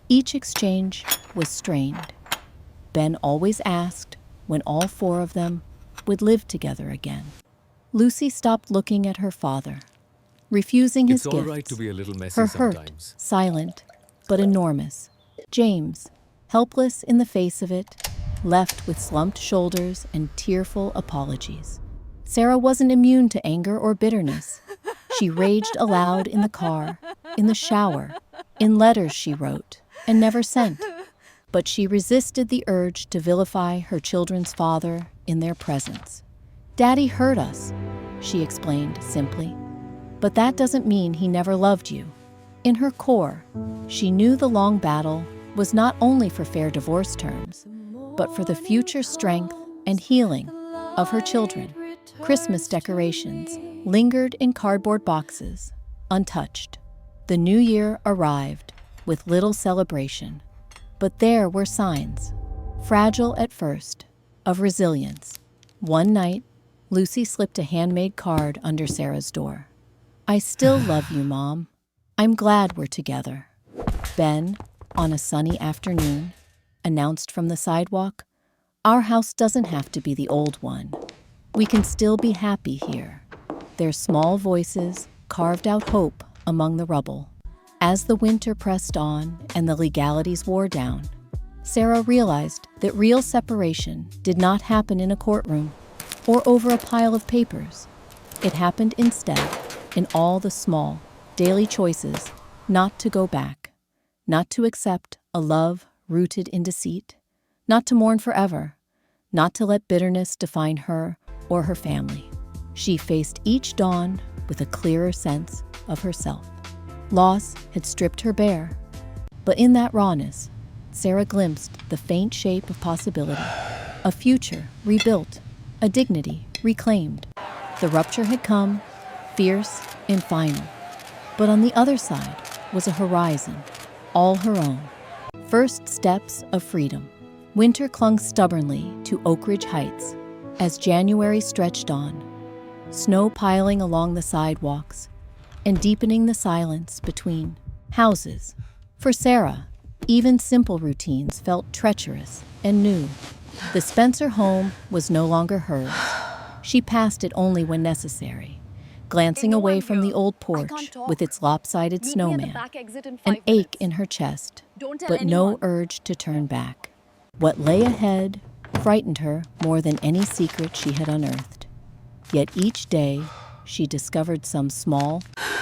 Speaker 1: Each exchange was strained. Ben always asked when all 4 of them would live together again. Lucy stopped looking at her father, refusing his
Speaker 5: It's all
Speaker 1: gifts.
Speaker 5: right to be a little messy
Speaker 1: Her hurt,
Speaker 5: sometimes.
Speaker 1: silent, but enormous. James, helpless in the face of it, left with slumped shoulders and tearful apologies. Sarah wasn't immune to anger or bitterness. She raged aloud in the car, in the shower, in letters she wrote and never sent. But she resisted the urge to vilify her children's father in their presence. "Daddy hurt us," she explained simply. "But that doesn't mean he never loved you." In her core, she knew the long battle was not only for fair divorce terms, but for the future strength and healing of her children. Christmas decorations lingered in cardboard boxes, untouched. The new year arrived with little celebration, but there were signs, fragile at first, of resilience. One night, Lucy slipped a handmade card under Sarah's door. "I still love you, Mom. I'm glad we're together." Ben, on a sunny afternoon, announced from the sidewalk, "Our house doesn't have to be the old one. We can still be happy here." Their small voices carved out hope among the rubble. As the winter pressed on and the legalities wore down, Sarah realized that real separation did not happen in a courtroom or over a pile of papers. It happened instead in all the small, daily choices not to go back, not to accept a love rooted in deceit, not to mourn forever, not to let bitterness define her or her family. She faced each dawn with a clearer sense of herself. Loss had stripped her bare, but in that rawness, Sarah glimpsed the faint shape of possibility, a future rebuilt, a dignity reclaimed. The rupture had come, fierce and final, but on the other side was a horizon, all her own. First steps of freedom. Winter clung stubbornly to Oakridge Heights as January stretched on, snow piling along the sidewalks and deepening the silence between houses. For Sarah, even simple routines felt treacherous and new. The Spencer home was no longer hers. She passed it only when necessary, glancing away from the old porch with its lopsided snowman, an ache in her chest, but no urge to turn back. What lay ahead frightened her more than any secret she had unearthed. Yet each day, she discovered some small,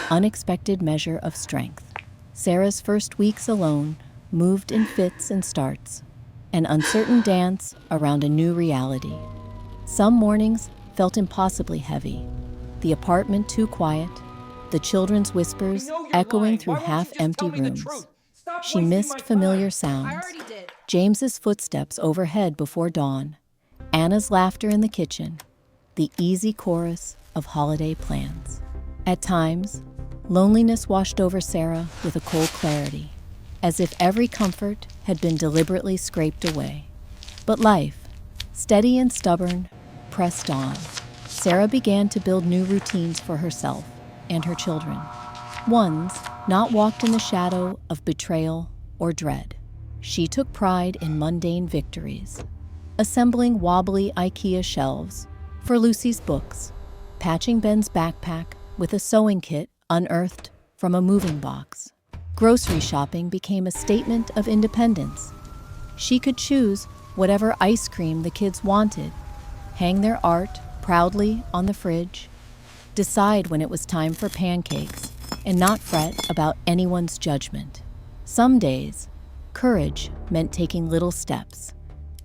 Speaker 1: unexpected measure of strength. Sarah's first weeks alone moved in fits and starts, an uncertain dance around a new reality. Some mornings felt impossibly heavy, the apartment too quiet, the children's whispers echoing through half-empty rooms. She missed familiar sounds, James's footsteps overhead before dawn, Anna's laughter in the kitchen, the easy chorus of holiday plans. At times, loneliness washed over Sarah with a cold clarity, as if every comfort had been deliberately scraped away. But life, steady and stubborn, pressed on. Sarah began to build new routines for herself and her children, ones not walked in the shadow of betrayal or dread. She took pride in mundane victories, assembling wobbly IKEA shelves for Lucy's books, patching Ben's backpack with a sewing kit unearthed from a moving box. Grocery shopping became a statement of independence. She could choose whatever ice cream the kids wanted, hang their art proudly on the fridge, decide when it was time for pancakes, and not fret about anyone's judgment. Some days, courage meant taking little steps.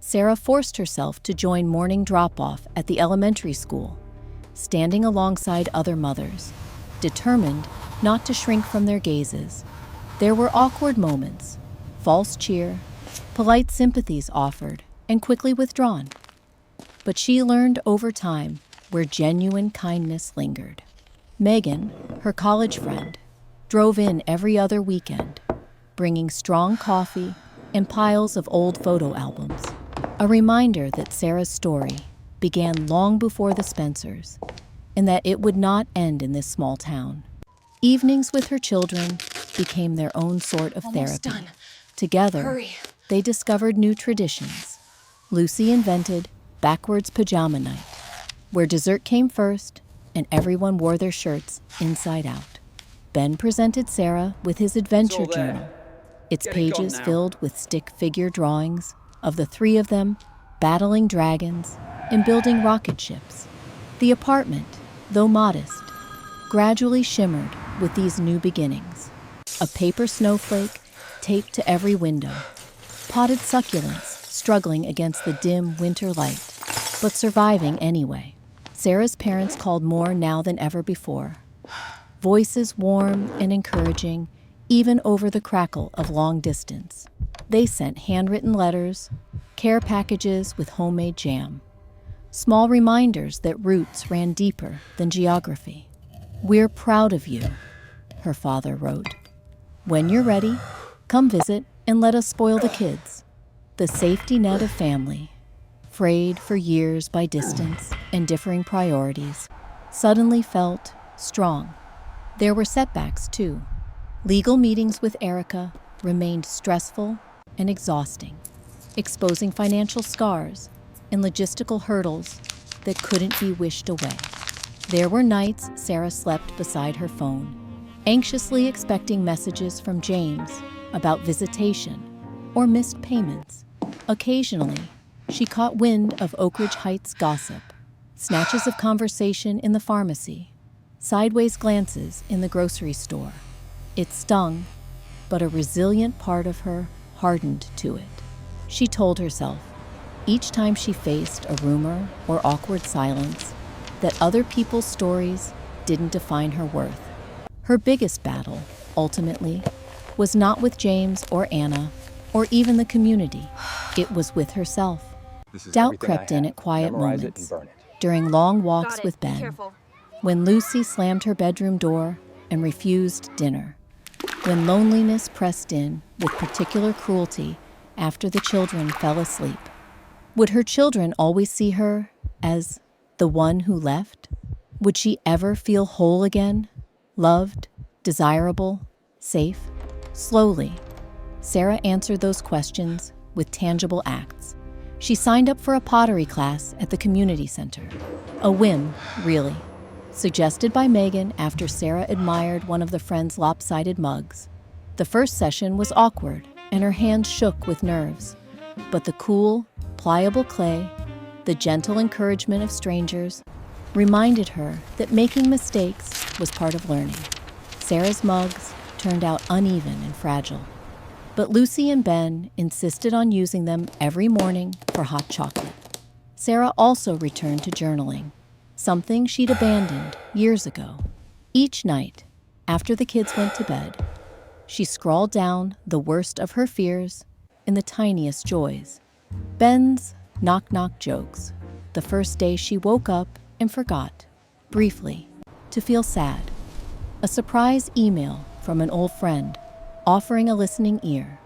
Speaker 1: Sarah forced herself to join morning drop-off at the elementary school, standing alongside other mothers, determined not to shrink from their gazes. There were awkward moments, false cheer, polite sympathies offered and quickly withdrawn. But she learned over time where genuine kindness lingered. Megan, her college friend, drove in every other weekend, bringing strong coffee and piles of old photo albums, a reminder that Sarah's story began long before the Spencers, and that it would not end in this small town. Evenings with her children became their own sort of therapy. Together, they discovered new traditions. Lucy invented backwards pajama night, where dessert came first and everyone wore their shirts inside out. Ben presented Sarah with his adventure journal, its pages filled with stick figure drawings of the three of them battling dragons and building rocket ships. The apartment, though modest, gradually shimmered with these new beginnings. A paper snowflake taped to every window, potted succulents struggling against the dim winter light, but surviving anyway. Sarah's parents called more now than ever before, voices warm and encouraging, even over the crackle of long distance. They sent handwritten letters, care packages with homemade jam, small reminders that roots ran deeper than geography. "We're proud of you," her father wrote. "When you're ready, come visit and let us spoil the kids." The safety net of family, frayed for years by distance and differing priorities, suddenly felt strong. There were setbacks, too. Legal meetings with Erica remained stressful and exhausting, exposing financial scars and logistical hurdles that couldn't be wished away. There were nights Sarah slept beside her phone, anxiously expecting messages from James about visitation or missed payments. Occasionally, she caught wind of Oakridge Heights gossip, snatches of conversation in the pharmacy, sideways glances in the grocery store. It stung, but a resilient part of her hardened to it. She told herself, each time she faced a rumor or awkward silence, that other people's stories didn't define her worth. Her biggest battle, ultimately, was not with James or Anna or even the community. It was with herself. Doubt crept in at quiet moments, during long walks with Ben, when Lucy slammed her bedroom door and refused dinner, when loneliness pressed in with particular cruelty after the children fell asleep. Would her children always see her as the one who left? Would she ever feel whole again, loved, desirable, safe? Slowly, Sarah answered those questions with tangible acts. She signed up for a pottery class at the community center. A whim, really, suggested by Megan after Sarah admired one of the friends' lopsided mugs. The first session was awkward, and her hands shook with nerves. But the cool, pliable clay, the gentle encouragement of strangers, reminded her that making mistakes was part of learning. Sarah's mugs turned out uneven and fragile, but Lucy and Ben insisted on using them every morning for hot chocolate. Sarah also returned to journaling, something she'd abandoned years ago. Each night, after the kids went to bed, she scrawled down the worst of her fears and the tiniest joys. Ben's knock-knock jokes, the first day she woke up and forgot, briefly, to feel sad. A surprise email from an old friend offering a listening ear.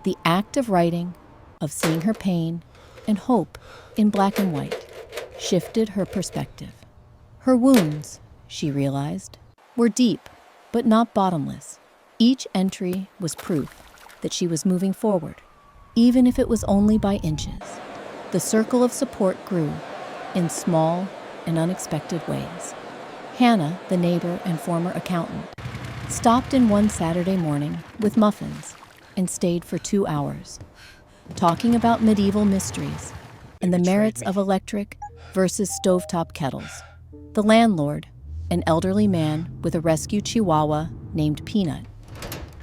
Speaker 1: The act of writing, of seeing her pain and hope in black and white, shifted her perspective. Her wounds, she realized, were deep, but not bottomless. Each entry was proof that she was moving forward, even if it was only by inches. The circle of support grew in small and unexpected ways. Hannah, the neighbor and former accountant, stopped in one Saturday morning with muffins and stayed for 2 hours, talking about medieval mysteries and the merits of electric versus stovetop kettles. The landlord, an elderly man with a rescue chihuahua named Peanut,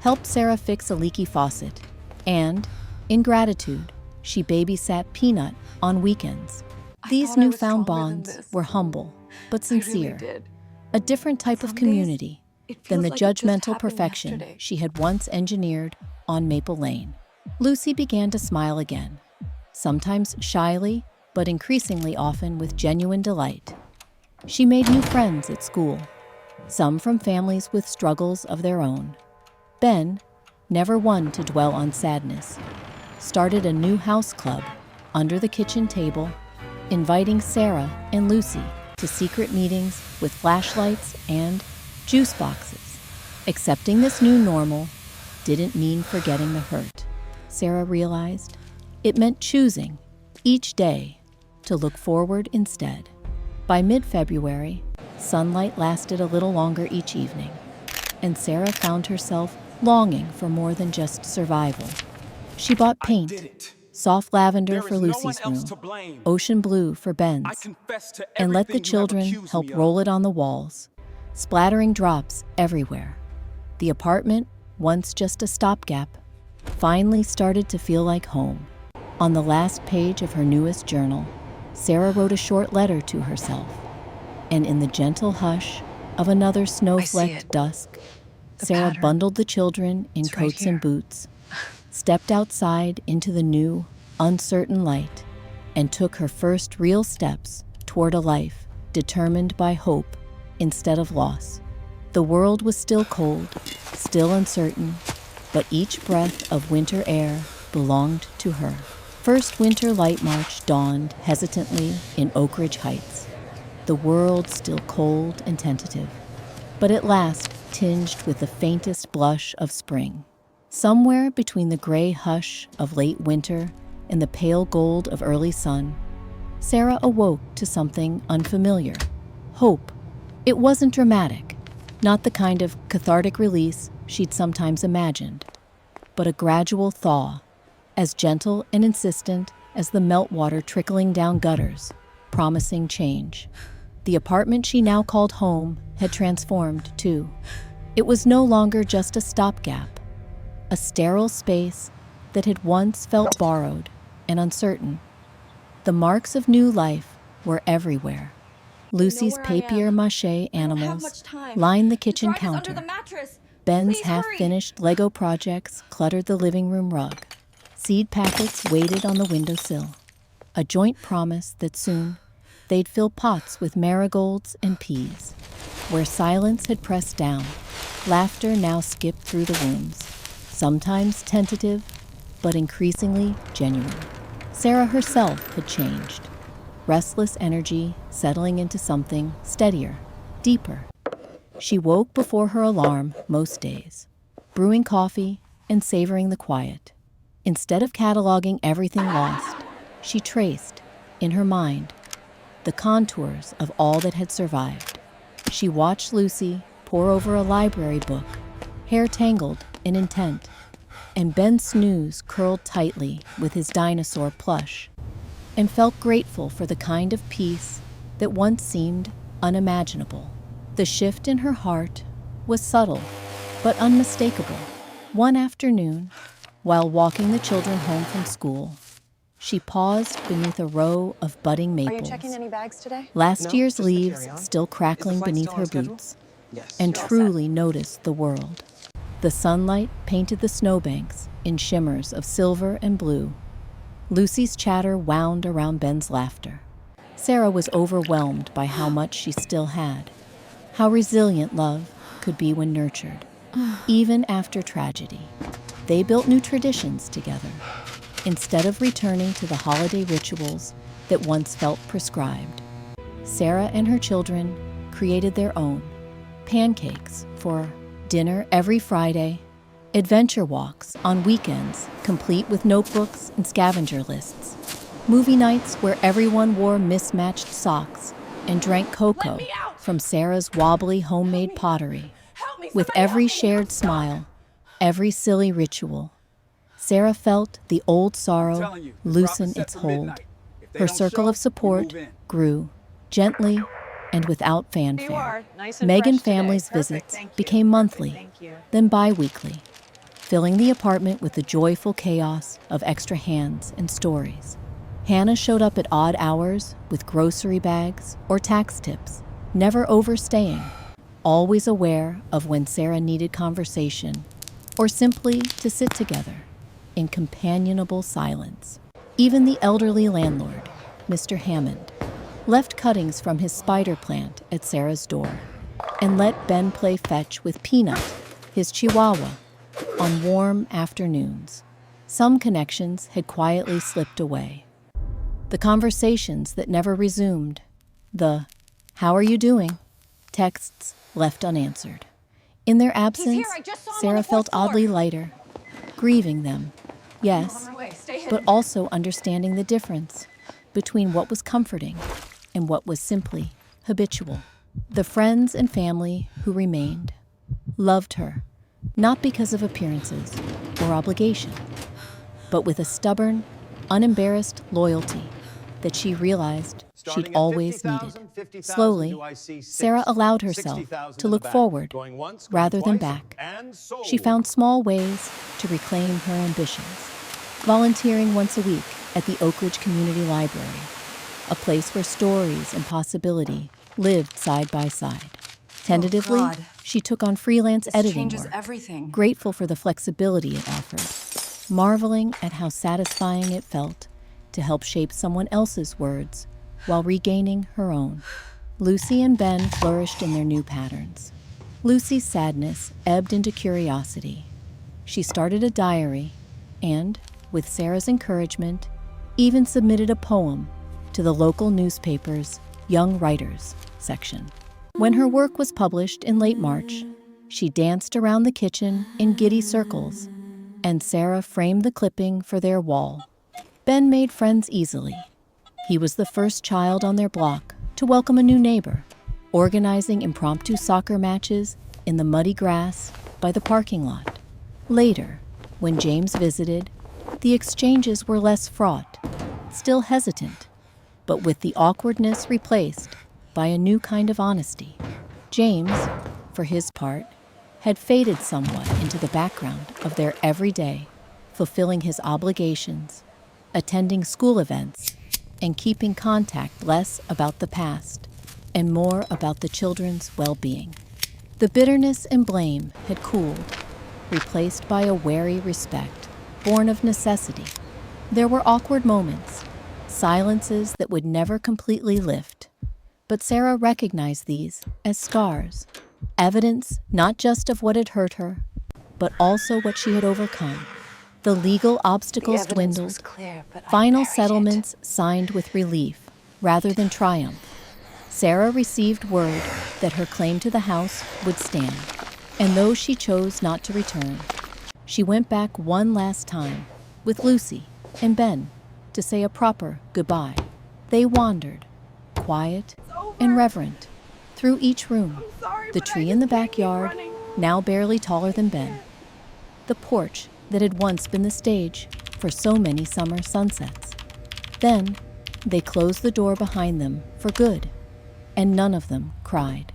Speaker 1: helped Sarah fix a leaky faucet, and, in gratitude, she babysat Peanut on weekends. These newfound bonds were humble, but sincere. A different type of community than the judgmental perfection she had once engineered on Maple Lane. Lucy began to smile again, sometimes shyly, but increasingly often with genuine delight. She made new friends at school, some from families with struggles of their own. Ben, never one to dwell on sadness, started a new house club under the kitchen table, inviting Sarah and Lucy to secret meetings with flashlights and juice boxes. Accepting this new normal didn't mean forgetting the hurt, Sarah realized. It meant choosing, each day, to look forward instead. By mid-February, sunlight lasted a little longer each evening, and Sarah found herself longing for more than just survival. She bought paint, soft lavender for Lucy's room, ocean blue for Ben's, and let the children help roll it on the walls, splattering drops everywhere. The apartment, once just a stopgap, finally started to feel like home. On the last page of her newest journal, Sarah wrote a short letter to herself, and in the gentle hush of another snow-flecked dusk, Sarah bundled the children in coats and boots, stepped outside into the new, uncertain light, and took her first real steps toward a life determined by hope instead of loss. The world was still cold, still uncertain, but each breath of winter air belonged to her. First winter light march dawned hesitantly in Oakridge Heights, the world still cold and tentative, but at last tinged with the faintest blush of spring. Somewhere between the gray hush of late winter and the pale gold of early sun, Sarah awoke to something unfamiliar. Hope. It wasn't dramatic, not the kind of cathartic release she'd sometimes imagined, but a gradual thaw, as gentle and insistent as the meltwater trickling down gutters, promising change. The apartment she now called home had transformed, too. It was no longer just a stopgap, a sterile space that had once felt borrowed and uncertain. The marks of new life were everywhere. Lucy's papier-mâché animals lined the kitchen counter. Ben's half-finished Lego projects cluttered the living room rug. Seed packets waited on the windowsill, a joint promise that soon they'd fill pots with marigolds and peas. Where silence had pressed down, laughter now skipped through the rooms, sometimes tentative, but increasingly genuine. Sarah herself had changed, restless energy settling into something steadier, deeper. She woke before her alarm most days, brewing coffee and savoring the quiet. Instead of cataloging everything lost, she traced, in her mind, the contours of all that had survived. She watched Lucy pore over a library book, hair tangled in intent, and Ben's snooze curled tightly with his dinosaur plush, and felt grateful for the kind of peace that once seemed unimaginable. The shift in her heart was subtle, but unmistakable. One afternoon, while walking the children home from school, she paused beneath a row of budding maples.
Speaker 3: Are you checking any bags today?
Speaker 1: Last year's leaves still crackling beneath her boots, and truly noticed the world. The sunlight painted the snowbanks in shimmers of silver and blue. Lucy's chatter wound around Ben's laughter. Sarah was overwhelmed by how much she still had, how resilient love could be when nurtured, even after tragedy. They built new traditions together. Instead of returning to the holiday rituals that once felt prescribed, Sarah and her children created their own. Pancakes for dinner every Friday, adventure walks on weekends complete with notebooks and scavenger lists, movie nights where everyone wore mismatched socks and drank cocoa from Sarah's wobbly homemade pottery. With every shared smile, every silly ritual, Sarah felt the old sorrow loosen its hold. Her circle of support grew, gently and without fanfare. Megan family's visits became monthly, then bi-weekly, filling the apartment with the joyful chaos of extra hands and stories. Hannah showed up at odd hours with grocery bags or tax tips, never overstaying, always aware of when Sarah needed conversation or simply to sit together in companionable silence. Even the elderly landlord, Mr. Hammond, left cuttings from his spider plant at Sarah's door and let Ben play fetch with Peanut, his chihuahua, on warm afternoons. Some connections had quietly slipped away. The conversations that never resumed, the "how are you doing?" texts left unanswered. In their absence, Sarah felt oddly lighter, grieving them, yes, but also understanding the difference between what was comforting and what was simply habitual. The friends and family who remained loved her, not because of appearances or obligation, but with a stubborn, unembarrassed loyalty that she realized she'd always needed. Slowly, Sarah allowed herself to look forward rather than back. She found small ways to reclaim her ambitions, volunteering once a week at the Oakridge Community Library, a place where stories and possibility lived side by side. Tentatively, she took on freelance editing work, grateful for the flexibility it offered, marveling at how satisfying it felt to help shape someone else's words while regaining her own. Lucy and Ben flourished in their new patterns. Lucy's sadness ebbed into curiosity. She started a diary and, with Sarah's encouragement, even submitted a poem to the local newspaper's Young Writers section. When her work was published in late March, she danced around the kitchen in giddy circles, and Sarah framed the clipping for their wall. Ben made friends easily. He was the first child on their block to welcome a new neighbor, organizing impromptu soccer matches in the muddy grass by the parking lot. Later, when James visited, the exchanges were less fraught, still hesitant, but with the awkwardness replaced by a new kind of honesty. James, for his part, had faded somewhat into the background of their everyday, fulfilling his obligations, attending school events, and keeping contact less about the past, and more about the children's well-being. The bitterness and blame had cooled, replaced by a wary respect, born of necessity. There were awkward moments, silences that would never completely lift. But Sarah recognized these as scars, evidence not just of what had hurt her, but also what she had overcome. The legal obstacles dwindled, final settlements signed with relief rather than triumph. Sarah received word that her claim to the house would stand, and though she chose not to return, she went back one last time with Lucy and Ben to say a proper goodbye. They wandered, quiet and reverent, through each room. The tree in the backyard, now barely taller than Ben. The porch that had once been the stage for so many summer sunsets. Then they closed the door behind them for good, and none of them cried.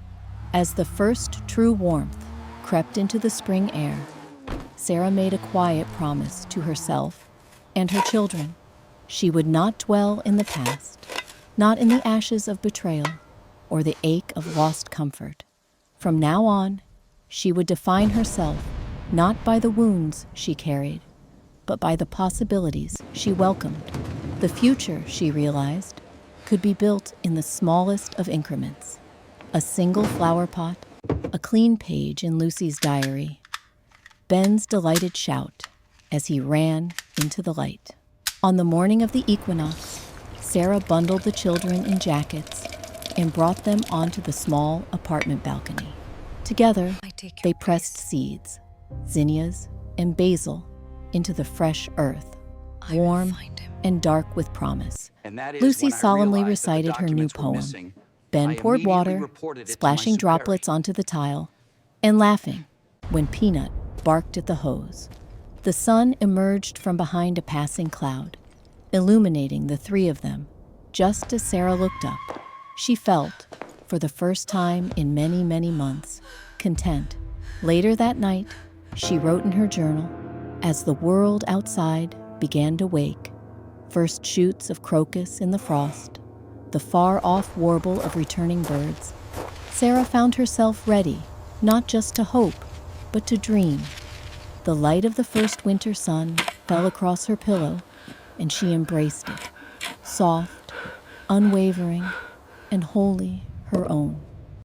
Speaker 1: As the first true warmth crept into the spring air, Sarah made a quiet promise to herself and her children. She would not dwell in the past, not in the ashes of betrayal or the ache of lost comfort. From now on, she would define herself not by the wounds she carried, but by the possibilities she welcomed. The future, she realized, could be built in the smallest of increments. A single flower pot, a clean page in Lucy's diary, Ben's delighted shout as he ran into the light. On the morning of the equinox, Sarah bundled the children in jackets and brought them onto the small apartment balcony. Together, they pressed seeds, zinnias and basil, into the fresh earth, warm and dark with promise. Lucy solemnly recited her new poem. Ben poured water, splashing droplets onto the tile, and laughing when Peanut barked at the hose. The sun emerged from behind a passing cloud, illuminating the three of them. Just as Sarah looked up, she felt, for the first time in many, many months, content. Later that night, she wrote in her journal, as the world outside began to wake, first shoots of crocus in the frost, the far-off warble of returning birds, Sarah found herself ready, not just to hope, but to dream. The light of the first winter sun fell across her pillow, and she embraced it, soft, unwavering, and wholly her own.